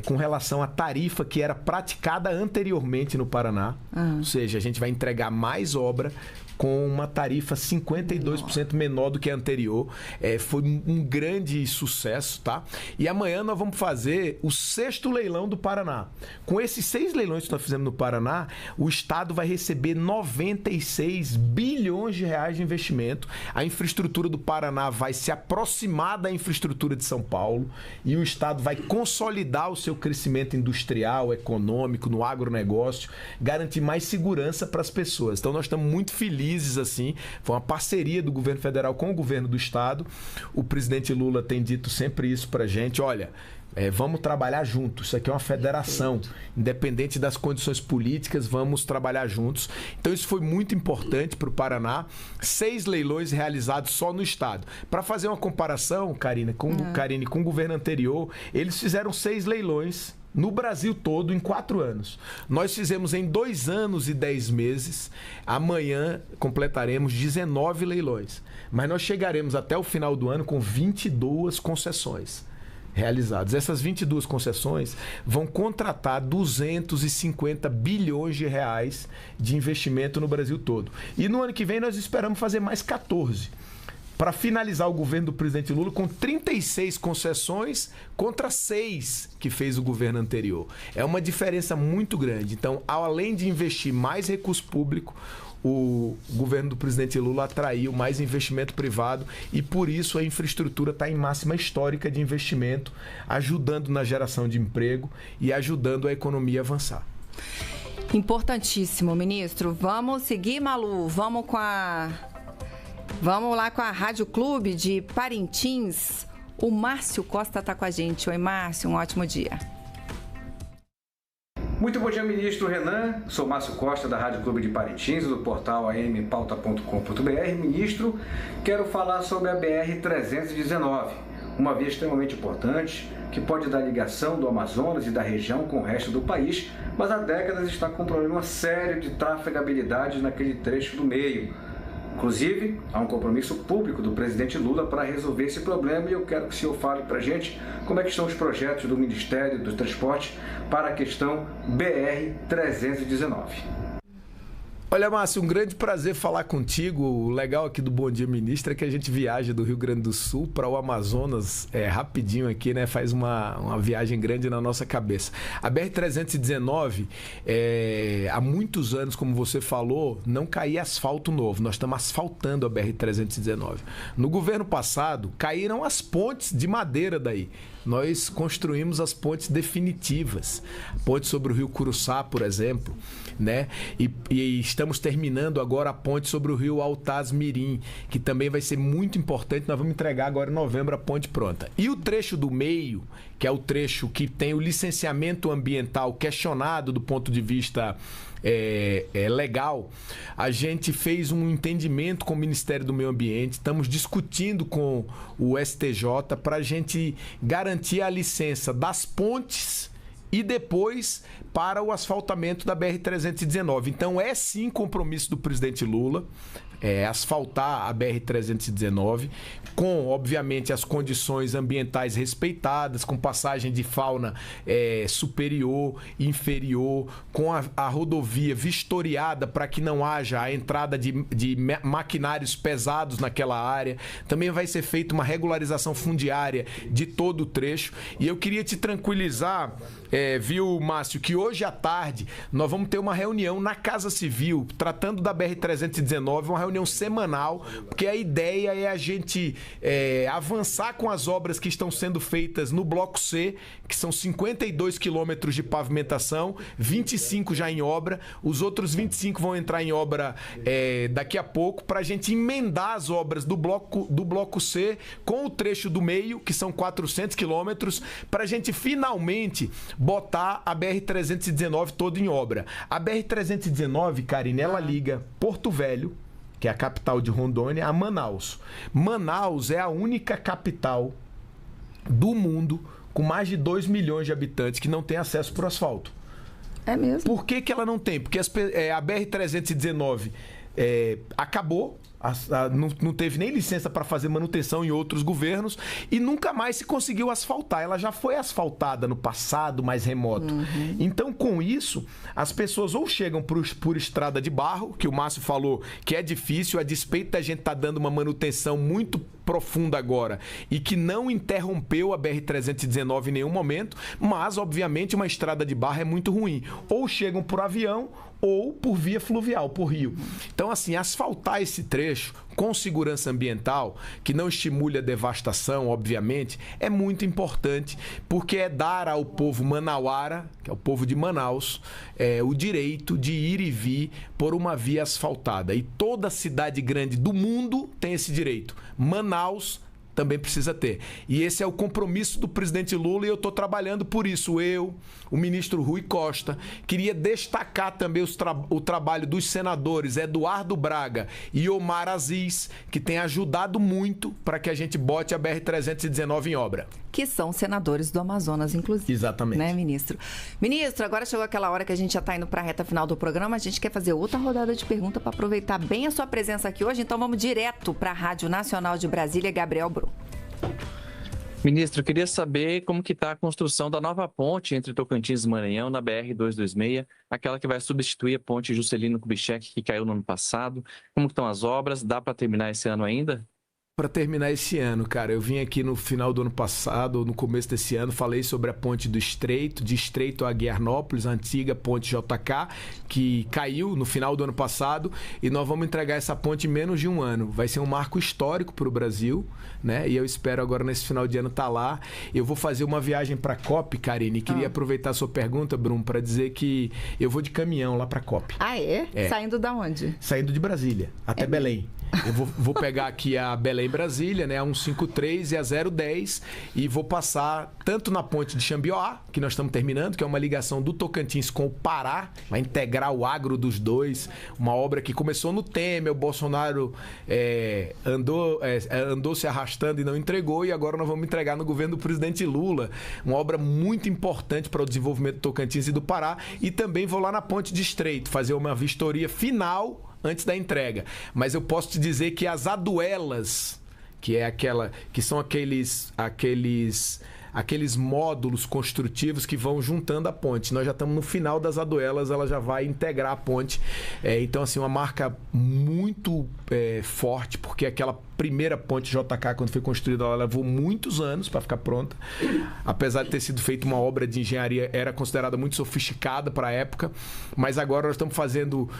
com relação à tarifa que era praticada anteriormente no Paraná. Ou seja, a gente vai entregar mais obra com uma tarifa 52% menor do que a anterior. Foi um grande sucesso, tá? E amanhã nós vamos fazer o 6º leilão do Paraná. Com esses 6 leilões que nós fizemos no Paraná, o Estado vai receber 96 bilhões de reais de investimento. A infraestrutura do Paraná vai se aproximar da infraestrutura de São Paulo e o Estado vai consolidar o seu crescimento industrial, econômico, no agronegócio, garantir mais segurança para as pessoas. Então nós estamos muito felizes assim, foi uma parceria do governo federal com o governo do estado. O presidente Lula tem dito sempre isso pra gente, olha, vamos trabalhar juntos, isso aqui é uma federação, independente das condições políticas, vamos trabalhar juntos. Então isso foi muito importante para o Paraná, 6 leilões realizados só no estado. Para fazer uma comparação, Karine, com o governo anterior, eles fizeram 6 leilões no Brasil todo em 4 anos. Nós fizemos em 2 anos e 10 meses. Amanhã completaremos 19 leilões. Mas nós chegaremos até o final do ano com 22 concessões realizadas. Essas 22 concessões vão contratar 250 bilhões de reais de investimento no Brasil todo. E no ano que vem nós esperamos fazer mais 14. Para finalizar o governo do presidente Lula com 36 concessões contra 6 que fez o governo anterior. É uma diferença muito grande. Então, além de investir mais recurso público, o governo do presidente Lula atraiu mais investimento privado e, por isso, a infraestrutura está em máxima histórica de investimento, ajudando na geração de emprego e ajudando a economia a avançar. Importantíssimo, ministro. Vamos seguir, Malu. Vamos lá com a Rádio Clube de Parintins. O Márcio Costa está com a gente. Oi, Márcio, um ótimo dia. Muito bom dia, ministro Renan. Sou Márcio Costa, da Rádio Clube de Parintins, do portal ampauta.com.br. Ministro, quero falar sobre a BR-319, uma via extremamente importante que pode dar ligação do Amazonas e da região com o resto do país, mas há décadas está com um problema sério de trafegabilidade naquele trecho do meio. Inclusive, há um compromisso público do presidente Lula para resolver esse problema e eu quero que o senhor fale para a gente como é que estão os projetos do Ministério do Transporte para a questão BR-319. Olha, Márcio, um grande prazer falar contigo. O legal aqui do Bom Dia Ministro é que a gente viaja do Rio Grande do Sul para o Amazonas rapidinho aqui, né? Faz uma viagem grande na nossa cabeça. A BR-319, há muitos anos, como você falou, não caía asfalto novo. Nós estamos asfaltando a BR-319. No governo passado, caíram as pontes de madeira daí. Nós construímos as pontes definitivas. Ponte sobre o Rio Curuçá, por exemplo, né? E estamos terminando agora a ponte sobre o Rio Altaz Mirim, que também vai ser muito importante. Nós vamos entregar agora em novembro a ponte pronta. E o trecho do meio, que é o trecho que tem o licenciamento ambiental questionado do ponto de vista legal, a gente fez um entendimento com o Ministério do Meio Ambiente, estamos discutindo com o STJ para a gente garantir a licença das pontes e depois para o asfaltamento da BR-319. Então é sim compromisso do presidente Lula asfaltar a BR-319 com, obviamente, as condições ambientais respeitadas, com passagem de fauna superior, inferior, com a rodovia vistoriada para que não haja a entrada de maquinários pesados naquela área. Também vai ser feita uma regularização fundiária de todo o trecho. E eu queria te tranquilizar, viu, Márcio, que hoje à tarde nós vamos ter uma reunião na Casa Civil, tratando da BR-319, uma reunião semanal, porque a ideia é a gente avançar com as obras que estão sendo feitas no Bloco C, que são 52 quilômetros de pavimentação, 25 já em obra, os outros 25 vão entrar em obra daqui a pouco, para a gente emendar as obras do bloco C com o trecho do meio, que são 400 quilômetros, para a gente finalmente botar a BR-319 toda em obra. A BR-319, Karine, ela liga Porto Velho, que é a capital de Rondônia, a Manaus. Manaus é a única capital do mundo com mais de 2 milhões de habitantes que não tem acesso por asfalto. É mesmo? Por que ela não tem? Porque a BR-319 acabou, não teve nem licença para fazer manutenção em outros governos e nunca mais se conseguiu asfaltar. Ela já foi asfaltada no passado mais remoto. Então, com isso, as pessoas ou chegam por estrada de barro, que o Márcio falou que é difícil, a despeito da gente estar dando uma manutenção muito profunda agora e que não interrompeu a BR-319 em nenhum momento, mas, obviamente, uma estrada de barro é muito ruim. Ou chegam por avião ou por via fluvial, por rio. Então, assim, asfaltar esse trecho com segurança ambiental, que não estimule a devastação, obviamente, é muito importante, porque é dar ao povo manauara, que é o povo de Manaus, o direito de ir e vir por uma via asfaltada. E toda cidade grande do mundo tem esse direito. Manaus também precisa ter. E esse é o compromisso do presidente Lula e eu estou trabalhando por isso. Eu, o ministro Rui Costa, queria destacar também o trabalho dos senadores Eduardo Braga e Omar Aziz, que tem ajudado muito para que a gente bote a BR-319 em obra. Que são senadores do Amazonas, inclusive. Exatamente. Né, ministro? Ministro, agora chegou aquela hora que a gente já está indo para a reta final do programa. A gente quer fazer outra rodada de pergunta para aproveitar bem a sua presença aqui hoje. Então vamos direto para a Rádio Nacional de Brasília, Gabriel Brum. Ministro, eu queria saber como que está a construção da nova ponte entre Tocantins e Maranhão, na BR-226, aquela que vai substituir a ponte Juscelino Kubitschek, que caiu no ano passado. Como que estão as obras? Dá para terminar esse ano ainda? Para terminar esse ano, cara, eu vim aqui no final do ano passado, ou no começo desse ano, falei sobre a ponte do Estreito, de Estreito a Guiarnópolis, a antiga ponte JK, que caiu no final do ano passado, e nós vamos entregar essa ponte em menos de um ano. Vai ser um marco histórico para o Brasil, né? E eu espero agora nesse final de ano estar lá. Eu vou fazer uma viagem para a COP, Karine, e queria aproveitar a sua pergunta, Brum, para dizer que eu vou de caminhão lá para a COP. Ah, é? Saindo da onde? Saindo de Brasília, até Belém. Eu vou pegar aqui a Belém-Brasília, né, a 153 e a 010, e vou passar tanto na ponte de Xambioá, que nós estamos terminando, que é uma ligação do Tocantins com o Pará, vai integrar o agro dos dois, uma obra que começou no Temer, o Bolsonaro andou se arrastando e não entregou, e agora nós vamos entregar no governo do presidente Lula, uma obra muito importante para o desenvolvimento do Tocantins e do Pará, e também vou lá na ponte de Estreito, fazer uma vistoria final antes da entrega. Mas eu posso te dizer que as aduelas, que são aqueles módulos construtivos que vão juntando a ponte. Nós já estamos no final das aduelas, ela já vai integrar a ponte. Então, assim, uma marca muito forte, porque aquela primeira ponte JK, quando foi construída, ela levou muitos anos para ficar pronta. Apesar de ter sido feita uma obra de engenharia, era considerada muito sofisticada para a época, mas agora nós estamos fazendo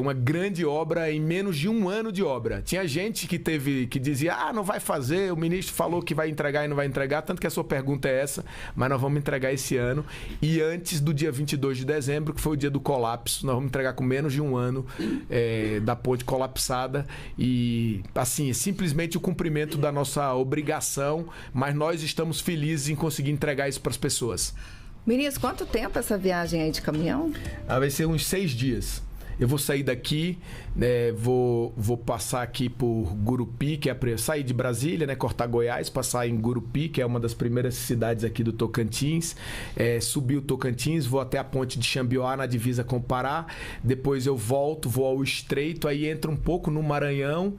uma grande obra em menos de um ano de obra. Tinha gente que dizia, não vai fazer, o ministro falou que vai entregar e não vai entregar, tanto que a sua pergunta é essa, mas nós vamos entregar esse ano, e antes do dia 22 de dezembro, que foi o dia do colapso, nós vamos entregar com menos de um ano da ponte colapsada, e assim, simplesmente o cumprimento da nossa obrigação, mas nós estamos felizes em conseguir entregar isso para as pessoas. Ministro, quanto tempo essa viagem aí de caminhão? Vai ser uns 6 dias. Eu vou sair daqui, né, vou passar aqui por Gurupi, que é sair de Brasília, né, cortar Goiás, passar em Gurupi, que é uma das primeiras cidades aqui do Tocantins, subir o Tocantins, vou até a ponte de Xambioá, na divisa com o Pará, depois eu volto, vou ao Estreito, aí entra um pouco no Maranhão,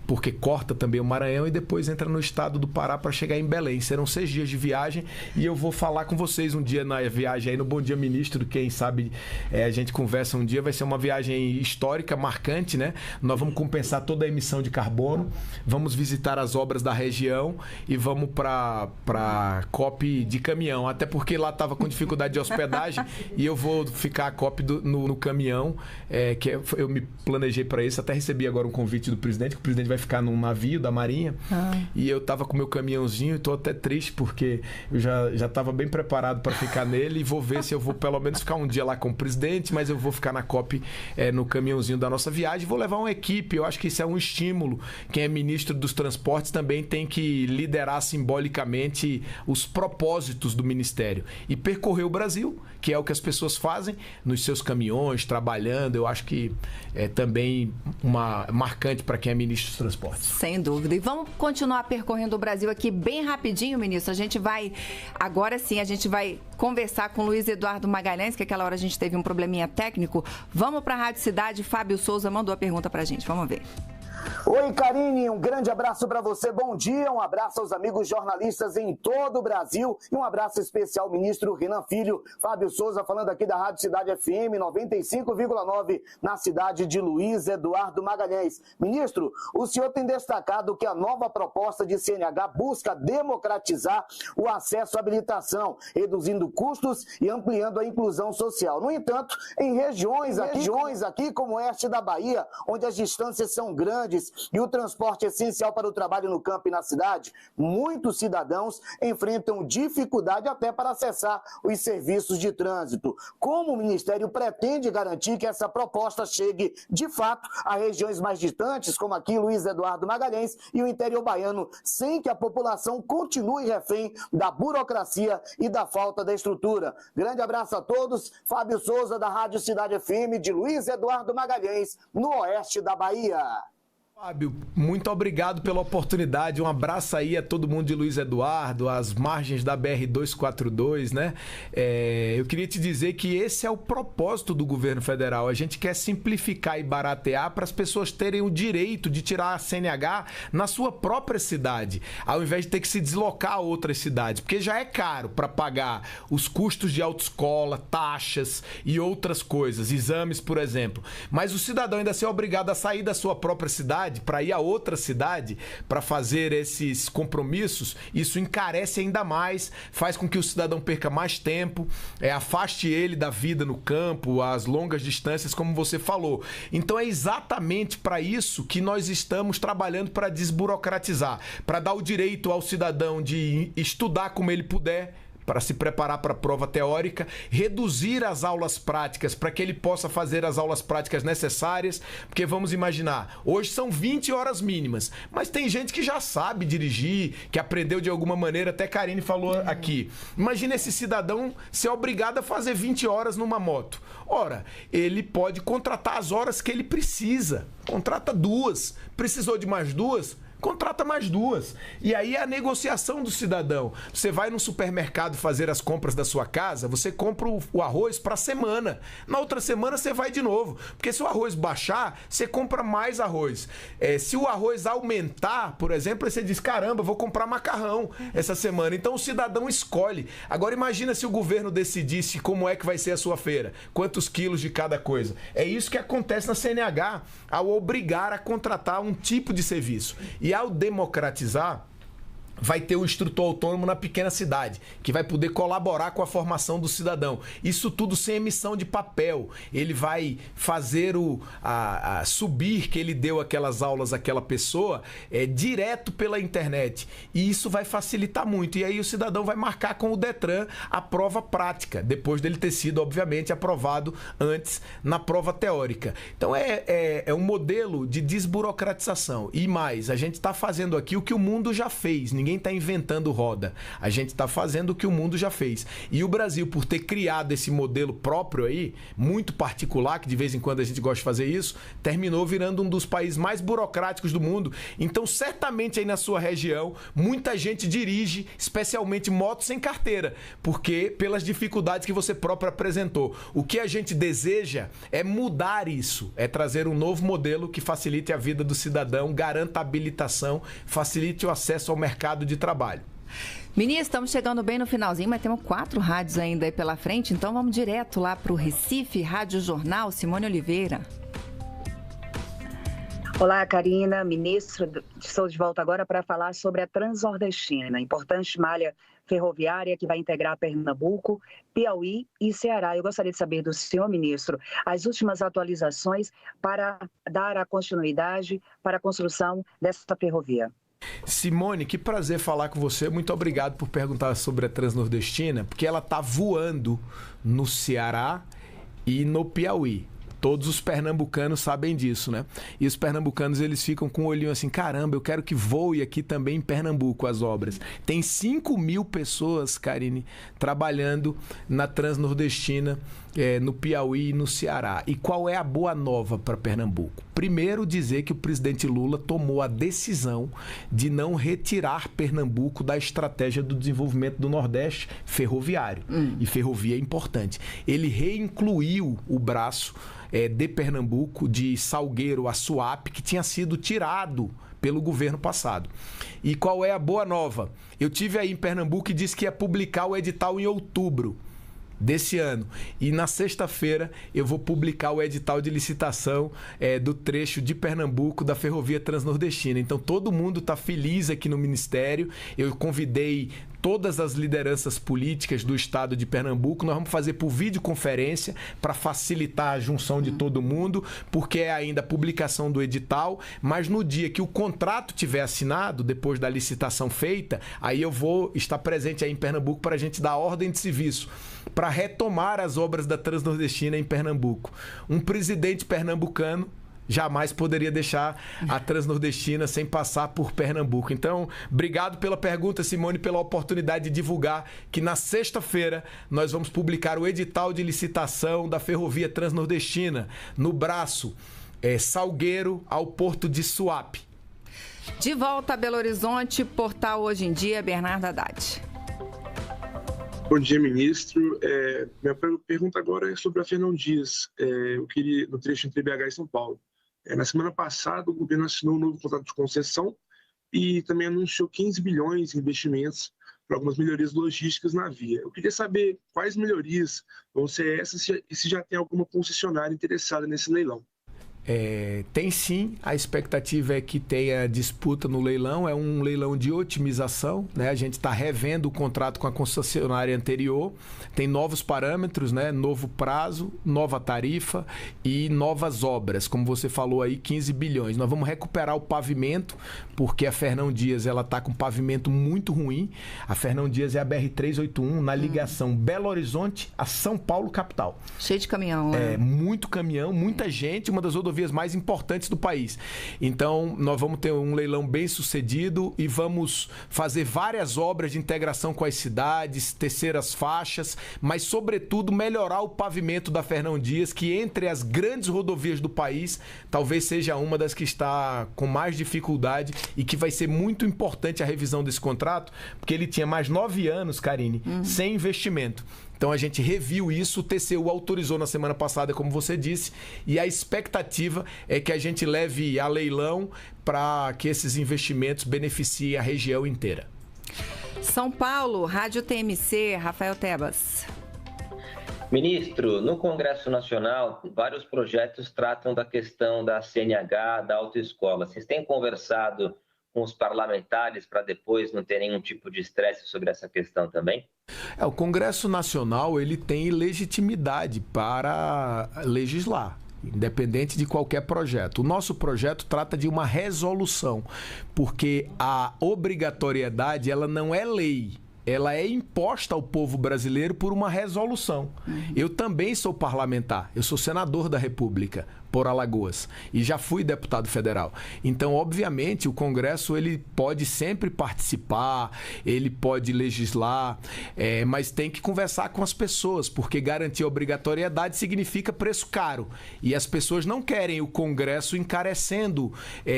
porque corta também o Maranhão, e depois entra no estado do Pará para chegar em Belém. Serão 6 dias de viagem, e eu vou falar com vocês um dia na viagem aí no Bom Dia Ministro, quem sabe a gente conversa um dia. Vai ser uma viagem histórica, marcante, né? Nós vamos compensar toda a emissão de carbono, vamos visitar as obras da região e vamos para COP de caminhão, até porque lá estava com dificuldade de hospedagem e eu vou ficar a COP no caminhão, eu me planejei para isso, até recebi agora um convite do presidente, que o presidente vai ficar num navio da Marinha, e eu tava com meu caminhãozinho, e tô até triste porque eu já tava bem preparado para ficar nele, e vou ver se eu vou pelo menos ficar um dia lá com o presidente, mas eu vou ficar na COP no caminhãozinho da nossa viagem, vou levar uma equipe. Eu acho que isso é um estímulo. Quem é ministro dos transportes também tem que liderar simbolicamente os propósitos do ministério e percorrer o Brasil, que é o que as pessoas fazem nos seus caminhões, trabalhando. Eu acho que é também marcante para quem é ministro dos transportes. Sem dúvida. E vamos continuar percorrendo o Brasil aqui bem rapidinho, ministro. Agora sim, a gente vai conversar com o Luiz Eduardo Magalhães, que aquela hora a gente teve um probleminha técnico. Vamos para a Rádio Cidade. Fábio Souza mandou a pergunta para a gente. Vamos ver. Oi, Karine, um grande abraço para você, bom dia, um abraço aos amigos jornalistas em todo o Brasil e um abraço especial ao ministro Renan Filho. Fábio Souza falando aqui da Rádio Cidade FM 95,9 na cidade de Luiz Eduardo Magalhães. Ministro, o senhor tem destacado que a nova proposta de CNH busca democratizar o acesso à habilitação, reduzindo custos e ampliando a inclusão social. No entanto, em regiões aqui como o oeste da Bahia, onde as distâncias são grandes e o transporte essencial para o trabalho no campo e na cidade, muitos cidadãos enfrentam dificuldade até para acessar os serviços de trânsito. Como o Ministério pretende garantir que essa proposta chegue, de fato, a regiões mais distantes, como aqui Luiz Eduardo Magalhães e o interior baiano, sem que a população continue refém da burocracia e da falta da estrutura? Grande abraço a todos. Fábio Souza, da Rádio Cidade FM, de Luiz Eduardo Magalhães, no oeste da Bahia. Fábio, muito obrigado pela oportunidade. Um abraço aí a todo mundo de Luiz Eduardo, às margens da BR-242, né? Eu queria te dizer que esse é o propósito do governo federal. A gente quer simplificar e baratear para as pessoas terem o direito de tirar a CNH na sua própria cidade, ao invés de ter que se deslocar a outras cidades, porque já é caro para pagar os custos de autoescola, taxas e outras coisas, exames, por exemplo. Mas o cidadão ainda ser obrigado a sair da sua própria cidade para ir a outra cidade para fazer esses compromissos, isso encarece ainda mais, faz com que o cidadão perca mais tempo, afaste ele da vida no campo, as longas distâncias, como você falou. Então é exatamente para isso que nós estamos trabalhando, para desburocratizar, para dar o direito ao cidadão de estudar como ele puder, para se preparar para a prova teórica, reduzir as aulas práticas para que ele possa fazer as aulas práticas necessárias, porque vamos imaginar, hoje são 20 horas mínimas, mas tem gente que já sabe dirigir, que aprendeu de alguma maneira, até Karine falou aqui. Imagina esse cidadão ser obrigado a fazer 20 horas numa moto. Ora, ele pode contratar as horas que ele precisa, contrata 2, precisou de mais 2, contrata mais 2. E aí é a negociação do cidadão. Você vai no supermercado fazer as compras da sua casa, você compra o arroz para a semana. Na outra semana você vai de novo. Porque se o arroz baixar, você compra mais arroz. Se o arroz aumentar, por exemplo, você diz, caramba, vou comprar macarrão essa semana. Então o cidadão escolhe. Agora imagina se o governo decidisse como é que vai ser a sua feira. Quantos quilos de cada coisa. É isso que acontece na CNH, ao obrigar a contratar um tipo de serviço. E ao democratizar, vai ter o instrutor autônomo na pequena cidade, que vai poder colaborar com a formação do cidadão. Isso tudo sem emissão de papel. Ele vai fazer subir que ele deu aquelas aulas àquela pessoa direto pela internet. E isso vai facilitar muito. E aí o cidadão vai marcar com o Detran a prova prática, depois dele ter sido, obviamente, aprovado antes na prova teórica. Então é um modelo de desburocratização. E mais, a gente está fazendo aqui o que o mundo já fez. Ninguém está inventando roda. A gente está fazendo o que o mundo já fez. E o Brasil, por ter criado esse modelo próprio aí, muito particular, que de vez em quando a gente gosta de fazer isso, terminou virando um dos países mais burocráticos do mundo. Então, certamente aí na sua região, muita gente dirige, especialmente motos sem carteira, porque pelas dificuldades que você próprio apresentou. O que a gente deseja é mudar isso, é trazer um novo modelo que facilite a vida do cidadão, garanta a habilitação, facilite o acesso ao mercado de trabalho. Ministro, estamos chegando bem no finalzinho, mas temos 4 rádios ainda aí pela frente, então vamos direto lá para o Recife, Rádio Jornal, Simone Oliveira. Olá, Karina, ministro, estou de volta agora para falar sobre a Transnordestina, importante malha ferroviária que vai integrar Pernambuco, Piauí e Ceará. Eu gostaria de saber do senhor, ministro, as últimas atualizações para dar a continuidade para a construção dessa ferrovia. Simone, que prazer falar com você. Muito obrigado por perguntar sobre a Transnordestina, porque ela está voando no Ceará e no Piauí. Todos os pernambucanos sabem disso, né? E os pernambucanos, eles ficam com o olhinho assim, caramba, eu quero que voe aqui também em Pernambuco as obras. Tem 5.000 pessoas, Karine, trabalhando na Transnordestina, no Piauí e no Ceará. E qual é a boa nova para Pernambuco? Primeiro, dizer que o presidente Lula tomou a decisão de não retirar Pernambuco da estratégia do desenvolvimento do Nordeste ferroviário. E ferrovia é importante. Ele reincluiu o braço de Pernambuco, de Salgueiro a Suape, que tinha sido tirado pelo governo passado. E qual é a boa nova? Eu tive aí em Pernambuco e disse que ia publicar o edital em outubro desse ano. E na sexta-feira eu vou publicar o edital de licitação do trecho de Pernambuco da Ferrovia Transnordestina. Então todo mundo está feliz aqui no Ministério. Eu convidei todas as lideranças políticas do estado de Pernambuco. Nós vamos fazer por videoconferência para facilitar a junção de todo mundo, porque é ainda a publicação do edital, mas no dia que o contrato tiver assinado, depois da licitação feita, aí eu vou estar presente aí em Pernambuco para a gente dar ordem de serviço para retomar as obras da Transnordestina em Pernambuco. Um presidente pernambucano jamais poderia deixar a Transnordestina sem passar por Pernambuco. Então, obrigado pela pergunta, Simone, pela oportunidade de divulgar que na sexta-feira nós vamos publicar o edital de licitação da Ferrovia Transnordestina no braço Salgueiro ao Porto de Suape. De volta a Belo Horizonte, Portal Hoje em Dia, Bernardo Haddad. Bom dia, ministro. Minha pergunta agora é sobre a Fernão Dias, no trecho entre BH e São Paulo. Na semana passada, o governo assinou um novo contrato de concessão e também anunciou 15 bilhões em investimentos para algumas melhorias logísticas na via. Eu queria saber quais melhorias vão ser essas e se já tem alguma concessionária interessada nesse leilão. Tem sim, a expectativa é que tenha disputa no leilão, é um leilão de otimização, né? A gente está revendo o contrato com a concessionária anterior, tem novos parâmetros, né? Novo prazo, nova tarifa e novas obras, como você falou aí, 15 bilhões. Nós vamos recuperar o pavimento, porque a Fernão Dias está com pavimento muito ruim. A Fernão Dias é a BR-381 na ligação Belo Horizonte a São Paulo, capital. Cheio de caminhão, né? Muito caminhão, muita gente, uma das rodovias mais importantes do país. Então, nós vamos ter um leilão bem sucedido e vamos fazer várias obras de integração com as cidades, terceiras faixas, mas, sobretudo, melhorar o pavimento da Fernão Dias, que entre as grandes rodovias do país, talvez seja uma das que está com mais dificuldade e que vai ser muito importante a revisão desse contrato, porque ele tinha mais 9 anos, Karine, sem investimento. Então, a gente reviu isso, o TCU autorizou na semana passada, como você disse, e a expectativa é que a gente leve a leilão para que esses investimentos beneficiem a região inteira. São Paulo, Rádio TMC, Rafael Tebas. Ministro, no Congresso Nacional, vários projetos tratam da questão da CNH, da autoescola. Vocês têm conversado com os parlamentares para depois não ter nenhum tipo de estresse sobre essa questão também? O Congresso Nacional ele tem legitimidade para legislar, independente de qualquer projeto. O nosso projeto trata de uma resolução, porque a obrigatoriedade ela não é lei. Ela é imposta ao povo brasileiro por uma resolução. Eu também sou parlamentar, eu sou senador da República por Alagoas e já fui deputado federal. Então, obviamente, o Congresso ele pode sempre participar, ele pode legislar, mas tem que conversar com as pessoas, porque garantir obrigatoriedade significa preço caro. E as pessoas não querem o Congresso encarecendo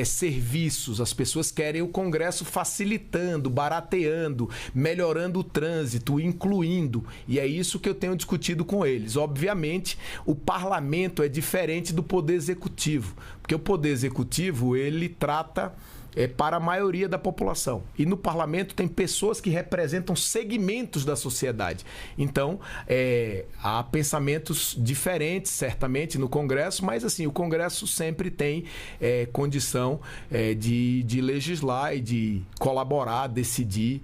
serviços, as pessoas querem o Congresso facilitando, barateando, melhorando o trânsito, incluindo. E é isso que eu tenho discutido com eles. Obviamente, o parlamento é diferente do Poder Executivo, porque o Poder Executivo ele trata para a maioria da população. E no parlamento tem pessoas que representam segmentos da sociedade. Então, há pensamentos diferentes, certamente, no Congresso, mas assim, o Congresso sempre tem condição de legislar e de colaborar, decidir.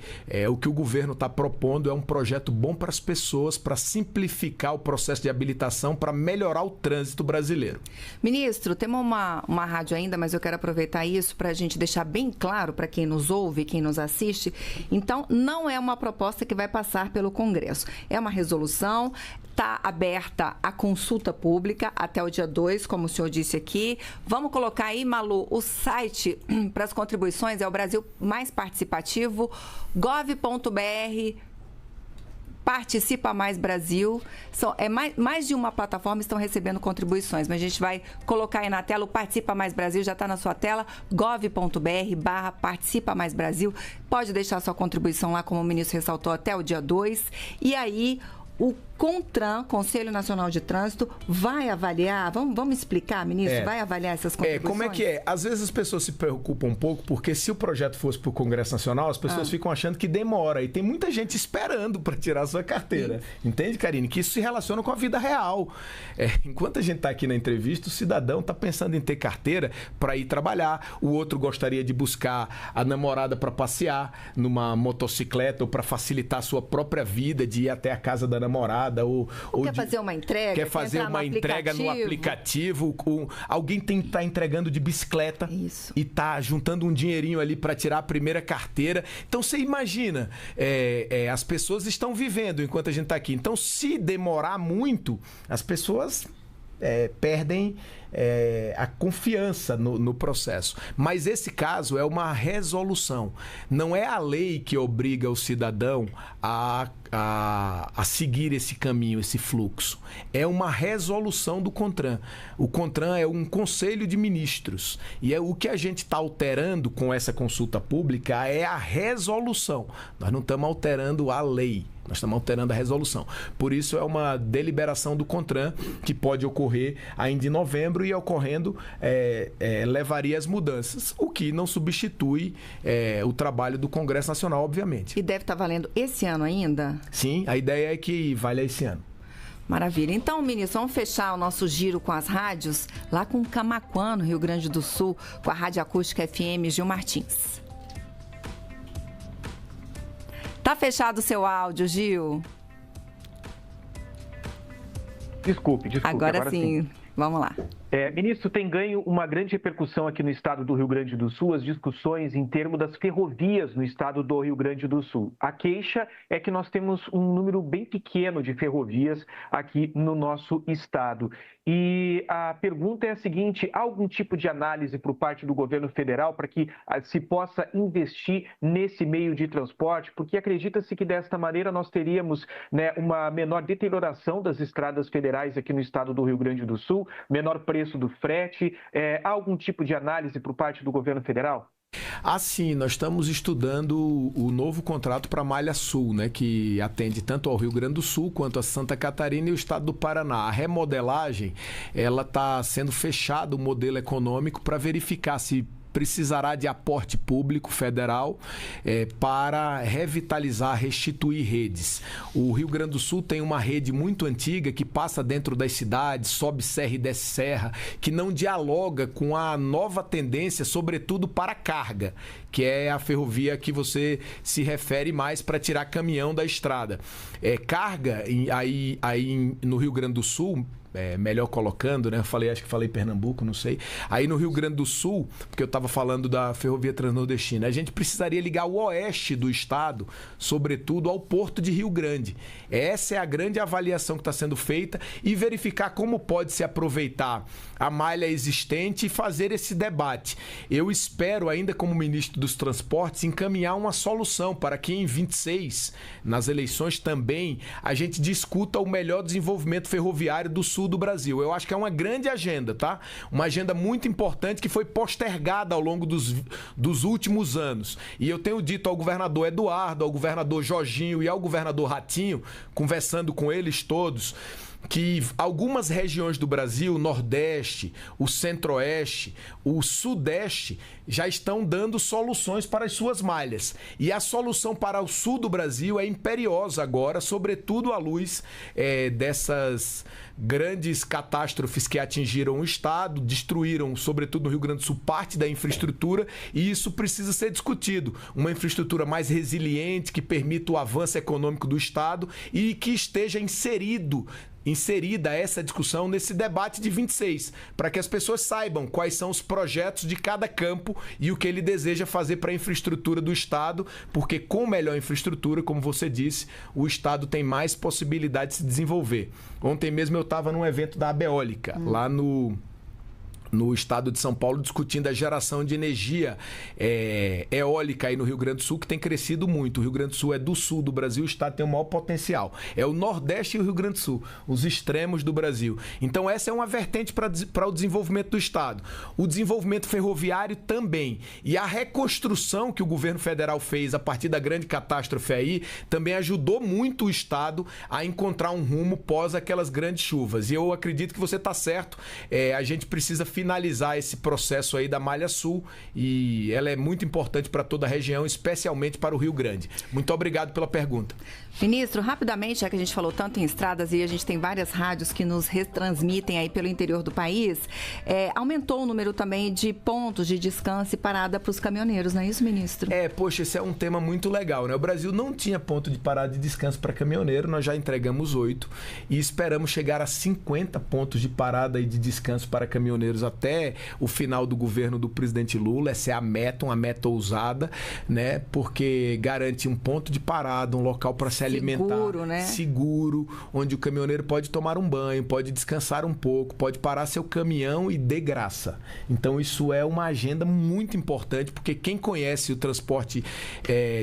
O que o governo está propondo é um projeto bom para as pessoas, para simplificar o processo de habilitação, para melhorar o trânsito brasileiro. Ministro, temos uma rádio ainda, mas eu quero aproveitar isso para a gente deixar bem claro para quem nos ouve, quem nos assiste. Então, não é uma proposta que vai passar pelo Congresso. É uma resolução, está aberta a consulta pública até o dia 2, como o senhor disse aqui. Vamos colocar aí, Malu, o site para as contribuições é o Brasil Mais Participativo, gov.br. Participa Mais Brasil. Mais de uma plataforma estão recebendo contribuições, mas a gente vai colocar aí na tela o Participa Mais Brasil, já está na sua tela, gov.br/Participa Mais Brasil. Pode deixar sua contribuição lá, como o ministro ressaltou, até o dia 2. E aí, o CONTRAN, Conselho Nacional de Trânsito, vai avaliar, vamos explicar, ministro, vai avaliar essas contribuições? Como é que é? Às vezes as pessoas se preocupam um pouco, porque se o projeto fosse para o Congresso Nacional, as pessoas ficam achando que demora, e tem muita gente esperando para tirar a sua carteira. Sim. Entende, Karine? Que isso se relaciona com a vida real. Enquanto a gente está aqui na entrevista, o cidadão está pensando em ter carteira para ir trabalhar, o outro gostaria de buscar a namorada para passear numa motocicleta ou para facilitar a sua própria vida, de ir até a casa da namorada, ou quer fazer uma entrega, quer fazer uma entrega no aplicativo, alguém está entregando de bicicleta. Isso. E está juntando um dinheirinho ali para tirar a primeira carteira. Então você imagina, as pessoas estão vivendo enquanto a gente está aqui. Então, se demorar muito, as pessoas perdem a confiança no processo. Mas esse caso é uma resolução. Não é a lei que obriga o cidadão a seguir esse caminho, esse fluxo. É uma resolução do CONTRAN. O CONTRAN é um conselho de ministros. E o que a gente está alterando com essa consulta pública é a resolução. Nós não estamos alterando a lei. Nós estamos alterando a resolução. Por isso, é uma deliberação do CONTRAN que pode ocorrer ainda em novembro e, ocorrendo, levaria as mudanças, o que não substitui o trabalho do Congresso Nacional, obviamente. E deve estar valendo esse ano ainda? Sim, a ideia é que valha esse ano. Maravilha. Então, ministro, vamos fechar o nosso giro com as rádios lá com Camaquã, no Rio Grande do Sul, com a Rádio Acústica FM Gil Martins. Tá fechado o seu áudio, Gil? Desculpe. Agora sim. Vamos lá. Ministro, tem ganho uma grande repercussão aqui no estado do Rio Grande do Sul as discussões em termos das ferrovias no estado do Rio Grande do Sul. A queixa é que nós temos um número bem pequeno de ferrovias aqui no nosso estado. E a pergunta é a seguinte: há algum tipo de análise por parte do governo federal para que se possa investir nesse meio de transporte? Porque acredita-se que desta maneira nós teríamos, né, uma menor deterioração das estradas federais aqui no estado do Rio Grande do Sul, menor preço do frete. Há algum tipo de análise por parte do governo federal? Sim, nós estamos estudando o novo contrato para a Malha Sul, né, que atende tanto ao Rio Grande do Sul quanto a Santa Catarina e o estado do Paraná. A remodelagem, ela está sendo fechado o modelo econômico para verificar se precisará de aporte público federal para revitalizar, restituir redes. O Rio Grande do Sul tem uma rede muito antiga que passa dentro das cidades, sobe serra e desce serra, que não dialoga com a nova tendência, sobretudo para carga, que é a ferrovia que você se refere mais para tirar caminhão da estrada. Carga, aí no Rio Grande do Sul, melhor colocando, né? Acho que falei Pernambuco, não sei. Aí no Rio Grande do Sul, porque eu estava falando da ferrovia transnordestina, a gente precisaria ligar o oeste do estado, sobretudo ao Porto de Rio Grande. Essa é a grande avaliação que está sendo feita e verificar como pode se aproveitar a malha existente e fazer esse debate. Eu espero ainda, como ministro dos Transportes, encaminhar uma solução para que em 26, nas eleições também, a gente discuta o melhor desenvolvimento ferroviário do sul do Brasil. Eu acho que é uma grande agenda, tá? Uma agenda muito importante que foi postergada ao longo dos últimos anos. E eu tenho dito ao governador Eduardo, ao governador Jorginho e ao governador Ratinho, conversando com eles todos, que algumas regiões do Brasil, o Nordeste, o Centro-Oeste, o Sudeste, já estão dando soluções para as suas malhas. E a solução para o Sul do Brasil é imperiosa agora, sobretudo à luz dessas grandes catástrofes que atingiram o estado, destruíram, sobretudo no Rio Grande do Sul, parte da infraestrutura, e isso precisa ser discutido. Uma infraestrutura mais resiliente, que permita o avanço econômico do estado e que esteja inserida essa discussão nesse debate de 26, para que as pessoas saibam quais são os projetos de cada campo e o que ele deseja fazer para a infraestrutura do estado, porque com melhor infraestrutura, como você disse, o estado tem mais possibilidade de se desenvolver. Ontem mesmo eu estava num evento da Abeólica, lá no estado de São Paulo, discutindo a geração de energia eólica aí no Rio Grande do Sul, que tem crescido muito. O Rio Grande do Sul é do sul do Brasil, o estado tem o maior potencial. É o Nordeste e o Rio Grande do Sul, os extremos do Brasil. Então essa é uma vertente para o desenvolvimento do estado. O desenvolvimento ferroviário também. E a reconstrução que o governo federal fez a partir da grande catástrofe aí, também ajudou muito o estado a encontrar um rumo pós aquelas grandes chuvas. E eu acredito que você está certo, a gente precisa finalizar esse processo aí da Malha Sul, e ela é muito importante para toda a região, especialmente para o Rio Grande. Muito obrigado pela pergunta. Ministro, rapidamente, já que a gente falou tanto em estradas e a gente tem várias rádios que nos retransmitem aí pelo interior do país, aumentou o número também de pontos de descanso e parada para os caminhoneiros, não é isso, ministro? Poxa, esse é um tema muito legal, né? O Brasil não tinha ponto de parada de descanso para caminhoneiro, nós já entregamos 8 e esperamos chegar a 50 pontos de parada e de descanso para caminhoneiros até o final do governo do presidente Lula. Essa é a meta, uma meta ousada, né? Porque garante um ponto de parada, um local para se alimentar. Seguro, né? Seguro, onde o caminhoneiro pode tomar um banho, pode descansar um pouco, pode parar seu caminhão e de graça. Então isso é uma agenda muito importante, porque quem conhece o transporte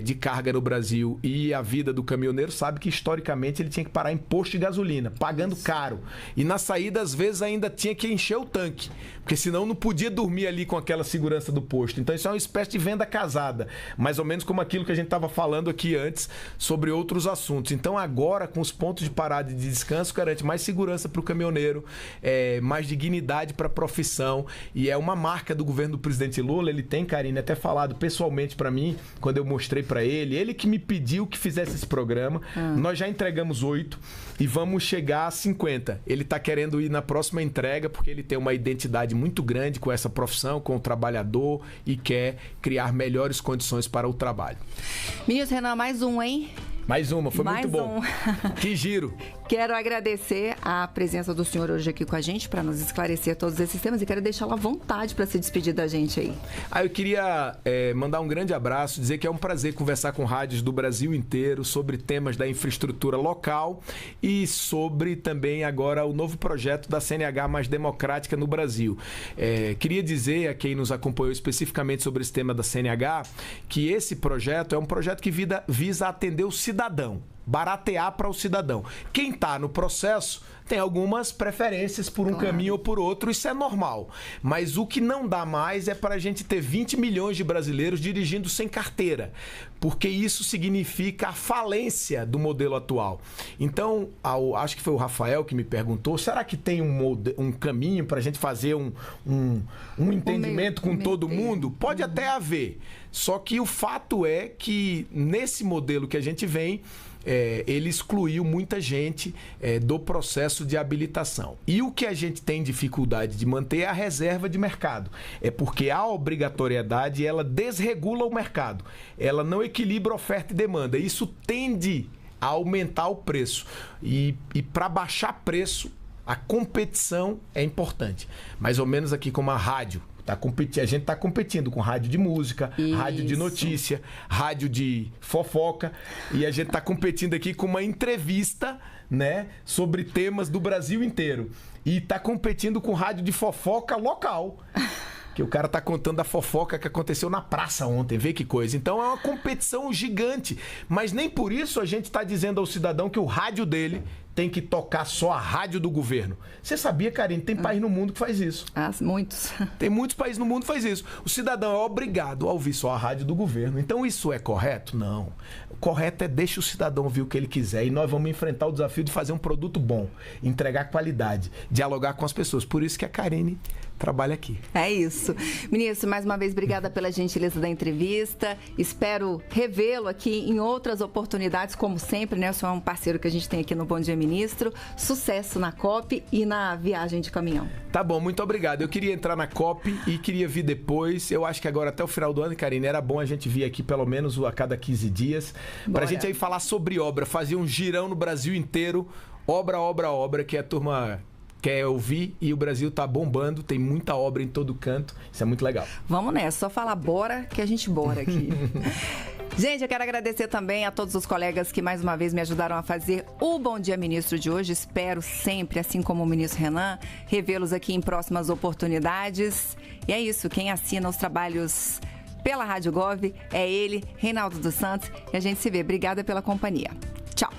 de carga no Brasil e a vida do caminhoneiro sabe que historicamente ele tinha que parar em posto de gasolina, pagando caro. E na saída, às vezes, ainda tinha que encher o tanque, Porque senão não podia dormir ali com aquela segurança do posto. Então isso é uma espécie de venda casada, mais ou menos como aquilo que a gente estava falando aqui antes sobre outros assuntos. Então agora, com os pontos de parada e de descanso, garante mais segurança para o caminhoneiro, mais dignidade para a profissão, e é uma marca do governo do presidente Lula. Ele tem, Karine, até falado pessoalmente para mim, quando eu mostrei para ele que me pediu que fizesse esse programa. Nós já entregamos 8 e vamos chegar a 50. Ele está querendo ir na próxima entrega porque ele tem uma identidade muito grande com essa profissão, com o trabalhador, e quer criar melhores condições para o trabalho. Ministro Renan, mais um, hein? Mais uma, foi mais muito bom. Que giro. Quero agradecer a presença do senhor hoje aqui com a gente para nos esclarecer todos esses temas e quero deixá-lo à vontade para se despedir da gente aí. Eu queria mandar um grande abraço, dizer que é um prazer conversar com rádios do Brasil inteiro sobre temas da infraestrutura local e sobre também agora o novo projeto da CNH mais democrática no Brasil. Queria dizer a quem nos acompanhou especificamente sobre esse tema da CNH que esse projeto é um projeto que visa atender o cidadão, baratear para o cidadão. Quem está no processo tem algumas preferências por um caminho ou por outro, isso é normal. Mas o que não dá mais é para a gente ter 20 milhões de brasileiros dirigindo sem carteira, porque isso significa a falência do modelo atual. Então, acho que foi o Rafael que me perguntou, será que tem um caminho para a gente fazer um entendimento com todo mundo? Pode até haver, só que o fato é que nesse modelo que a gente vem, ele excluiu muita gente do processo de habilitação. E o que a gente tem dificuldade de manter é a reserva de mercado. É porque a obrigatoriedade, ela desregula o mercado. Ela não equilibra oferta e demanda. Isso tende a aumentar o preço. E para baixar preço, a competição é importante. Mais ou menos aqui como a rádio. A gente está competindo com rádio de música, rádio de notícia, rádio de fofoca, e a gente está competindo aqui com uma entrevista, né, sobre temas do Brasil inteiro. E está competindo com rádio de fofoca local. Que o cara tá contando a fofoca que aconteceu na praça ontem, vê que coisa. Então é uma competição gigante. Mas nem por isso a gente está dizendo ao cidadão que o rádio dele tem que tocar só a rádio do governo. Você sabia, Karine, tem país no mundo que faz isso. Muitos. Tem muitos países no mundo que faz isso. O cidadão é obrigado a ouvir só a rádio do governo. Então isso é correto? Não. O correto é deixar o cidadão ouvir o que ele quiser e nós vamos enfrentar o desafio de fazer um produto bom, entregar qualidade, dialogar com as pessoas. Por isso que a Karine trabalha aqui. É isso. Ministro, mais uma vez, obrigada pela gentileza da entrevista. Espero revê-lo aqui em outras oportunidades, como sempre, né? O senhor é um parceiro que a gente tem aqui no Bom Dia Ministro. Sucesso na COP e na viagem de caminhão. Tá bom, muito obrigado. Eu queria entrar na COP e queria vir depois. Eu acho que agora até o final do ano, Karine, era bom a gente vir aqui pelo menos a cada 15 dias pra gente aí falar sobre obra, fazer um girão no Brasil inteiro, obra, que a turma quer ouvir, e o Brasil tá bombando, tem muita obra em todo canto, isso é muito legal. Vamos nessa, só falar bora que a gente bora aqui. Gente, eu quero agradecer também a todos os colegas que mais uma vez me ajudaram a fazer o Bom Dia Ministro de hoje. Espero sempre, assim como o ministro Renan, revê-los aqui em próximas oportunidades. E é isso, quem assina os trabalhos pela Rádio Gov é ele, Reinaldo dos Santos, e a gente se vê. Obrigada pela companhia. Tchau.